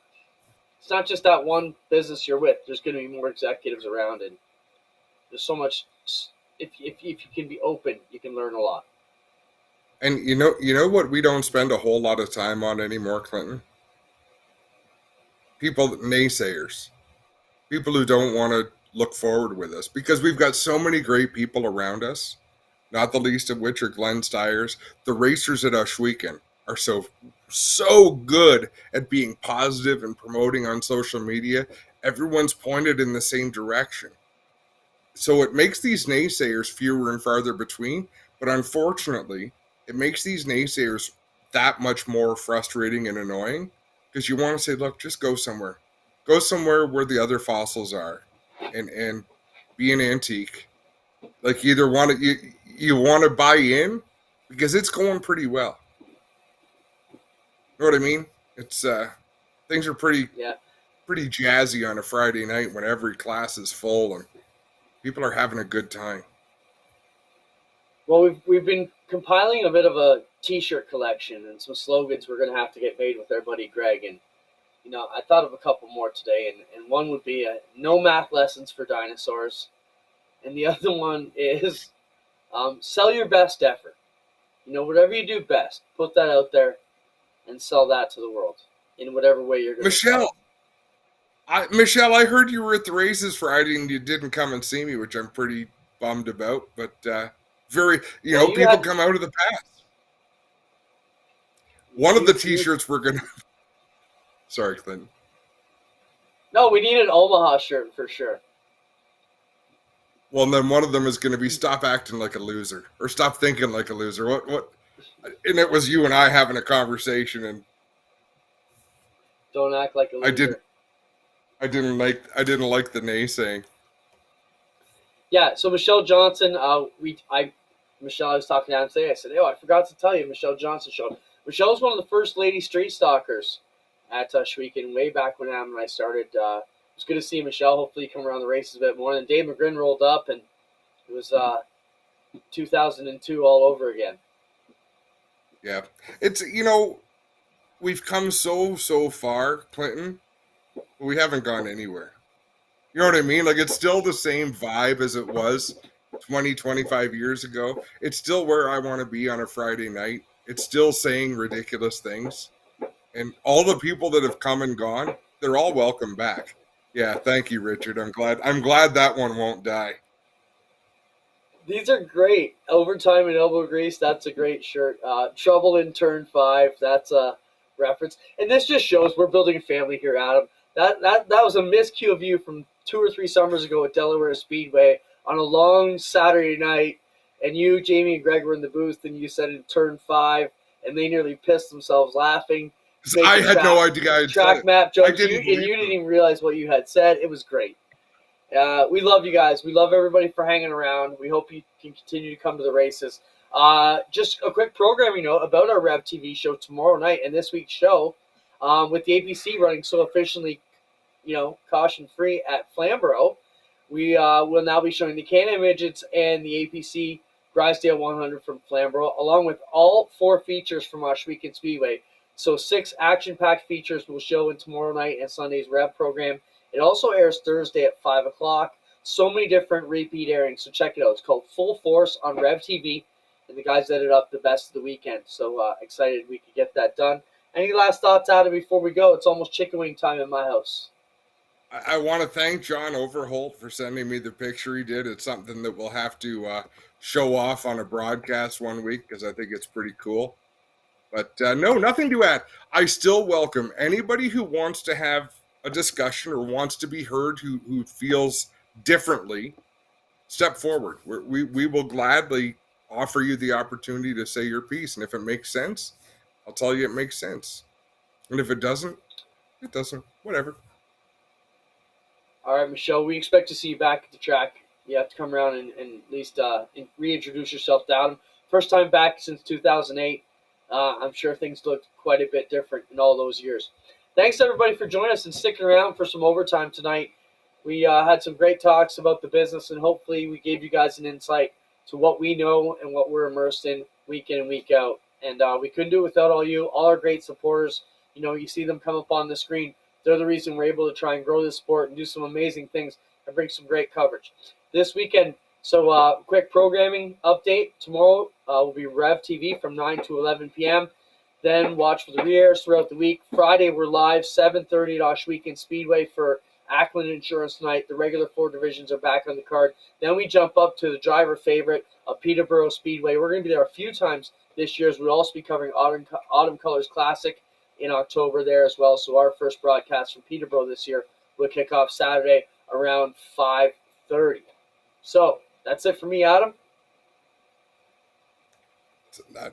it's not just that one business you're with. There's going to be more executives around, and there's so much. If you can be open, you can learn a lot. And you know what we don't spend a whole lot of time on anymore, Clinton? People, naysayers. People who don't want to look forward with us, because we've got so many great people around us, not the least of which are Glenn Stiers. The racers at Ushweekend are so good at being positive and promoting on social media. Everyone's pointed in the same direction. So it makes these naysayers fewer and farther between, but unfortunately, it makes these naysayers that much more frustrating and annoying, because you want to say, look, just go somewhere. Go somewhere where the other fossils are and be an antique. Like you want to buy in because it's going pretty well. You know what I mean? It's things are pretty jazzy on a Friday night when every class is full and people are having a good time. Well, we've been compiling a bit of a T-shirt collection and some slogans we're going to have to get made with our buddy Greg. And, you know, I thought of a couple more today. And one would be no math lessons for dinosaurs. And the other one is sell your best effort. You know, whatever you do best, put that out there and sell that to the world in whatever way you're going to. Michelle, I heard you were at the races Friday and you didn't come and see me, which I'm pretty bummed about. But people come out of the past. One of the T-shirts we're going to... Sorry, Clinton. No, we need an Omaha shirt for sure. Well, and then one of them is going to be stop acting like a loser or stop thinking like a loser. What? And it was you and I having a conversation, and don't act like a loser. I didn't like the naysaying. Yeah. So Michelle Johnson, Michelle, I was talking to him today. I said, I forgot to tell you, Michelle Johnson showed. Michelle was one of the first lady street stalkers at Ushweekend way back when Adam and I started. It was good to see Michelle. Hopefully, come around the races a bit more. And Dave McGrin rolled up, and it was 2002 all over again. Yeah, it's we've come so far, Clinton, but we haven't gone anywhere. You know what I mean? Like it's still the same vibe as it was 25 years ago. It's still where I want to be on a Friday night. It's still saying ridiculous things, and all the people that have come and gone, they're all welcome back. Yeah, thank you, Richard. I'm glad that one won't die. These are great. Overtime and elbow grease, that's a great shirt. Trouble in Turn 5, that's a reference. And this just shows we're building a family here, Adam. That was a miscue of you from 2 or 3 summers ago at Delaware Speedway on a long Saturday night, and you, Jamie, and Greg were in the booth, and you said in Turn 5, and they nearly pissed themselves laughing. I had no idea. Track map jokes, you didn't even realize what you had said. It was great. We love you guys. We love everybody for hanging around. We hope you can continue to come to the races. Just a quick programming note about our Rev TV show tomorrow night and this week's show. with the APC running so efficiently, caution-free at Flamborough, we will now be showing the Can-Am Midgets and the APC Grisdale 100 from Flamborough, along with all 4 features from Weekend Speedway. So 6 action-packed features will show in tomorrow night and Sunday's Rev program. It also airs Thursday at 5 o'clock. So many different repeat airings, so check it out. It's called Full Force on Rev TV, and the guys ended up the best of the weekend. So excited we could get that done. Any last thoughts, Adam, before we go? It's almost chicken wing time in my house. I want to thank John Overholt for sending me the picture he did. It's something that we'll have to show off on a broadcast one week because I think it's pretty cool. But no, nothing to add. I still welcome anybody who wants to have a discussion or wants to be heard who feels differently. Step forward. We will gladly offer you the opportunity to say your piece. And if it makes sense, I'll tell you it makes sense. And if it doesn't, it doesn't. Whatever. All right, Michelle, we expect to see you back at the track. You have to come around and at least reintroduce yourself to Adam. First time back since 2008. I'm sure things looked quite a bit different in all those years. Thanks, everybody, for joining us and sticking around for some overtime tonight. We had some great talks about the business, and hopefully we gave you guys an insight to what we know and what we're immersed in week in and week out. And we couldn't do it without all you, all our great supporters. You see them come up on the screen. They're the reason we're able to try and grow this sport and do some amazing things and bring some great coverage. This weekend, so quick programming update. Tomorrow will be Rev TV from 9 to 11 p.m. Then watch for the re-airs throughout the week. Friday, we're live 7:30 at Weekend Speedway for Ackland Insurance Night. The regular 4 divisions are back on the card. Then we jump up to the driver favorite of Peterborough Speedway. We're going to be there a few times this year, as we'll also be covering Autumn Colors Classic in October there as well. So our first broadcast from Peterborough this year will kick off Saturday around 5:30. So that's it for me, Adam.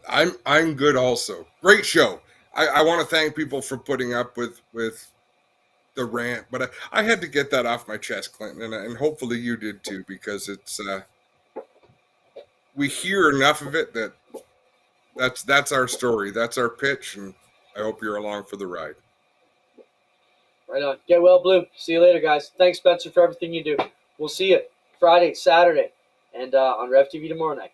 I'm good also. Great show. I want to thank people for putting up with the rant, but I had to get that off my chest, Clinton, and hopefully you did too, because it's we hear enough of it that's our story, that's our pitch, and I hope you're along for the ride. Right on. Get well, Blue. See you later, guys. Thanks, Spencer, for everything you do. We'll see you Friday, Saturday, and on Rev TV tomorrow night.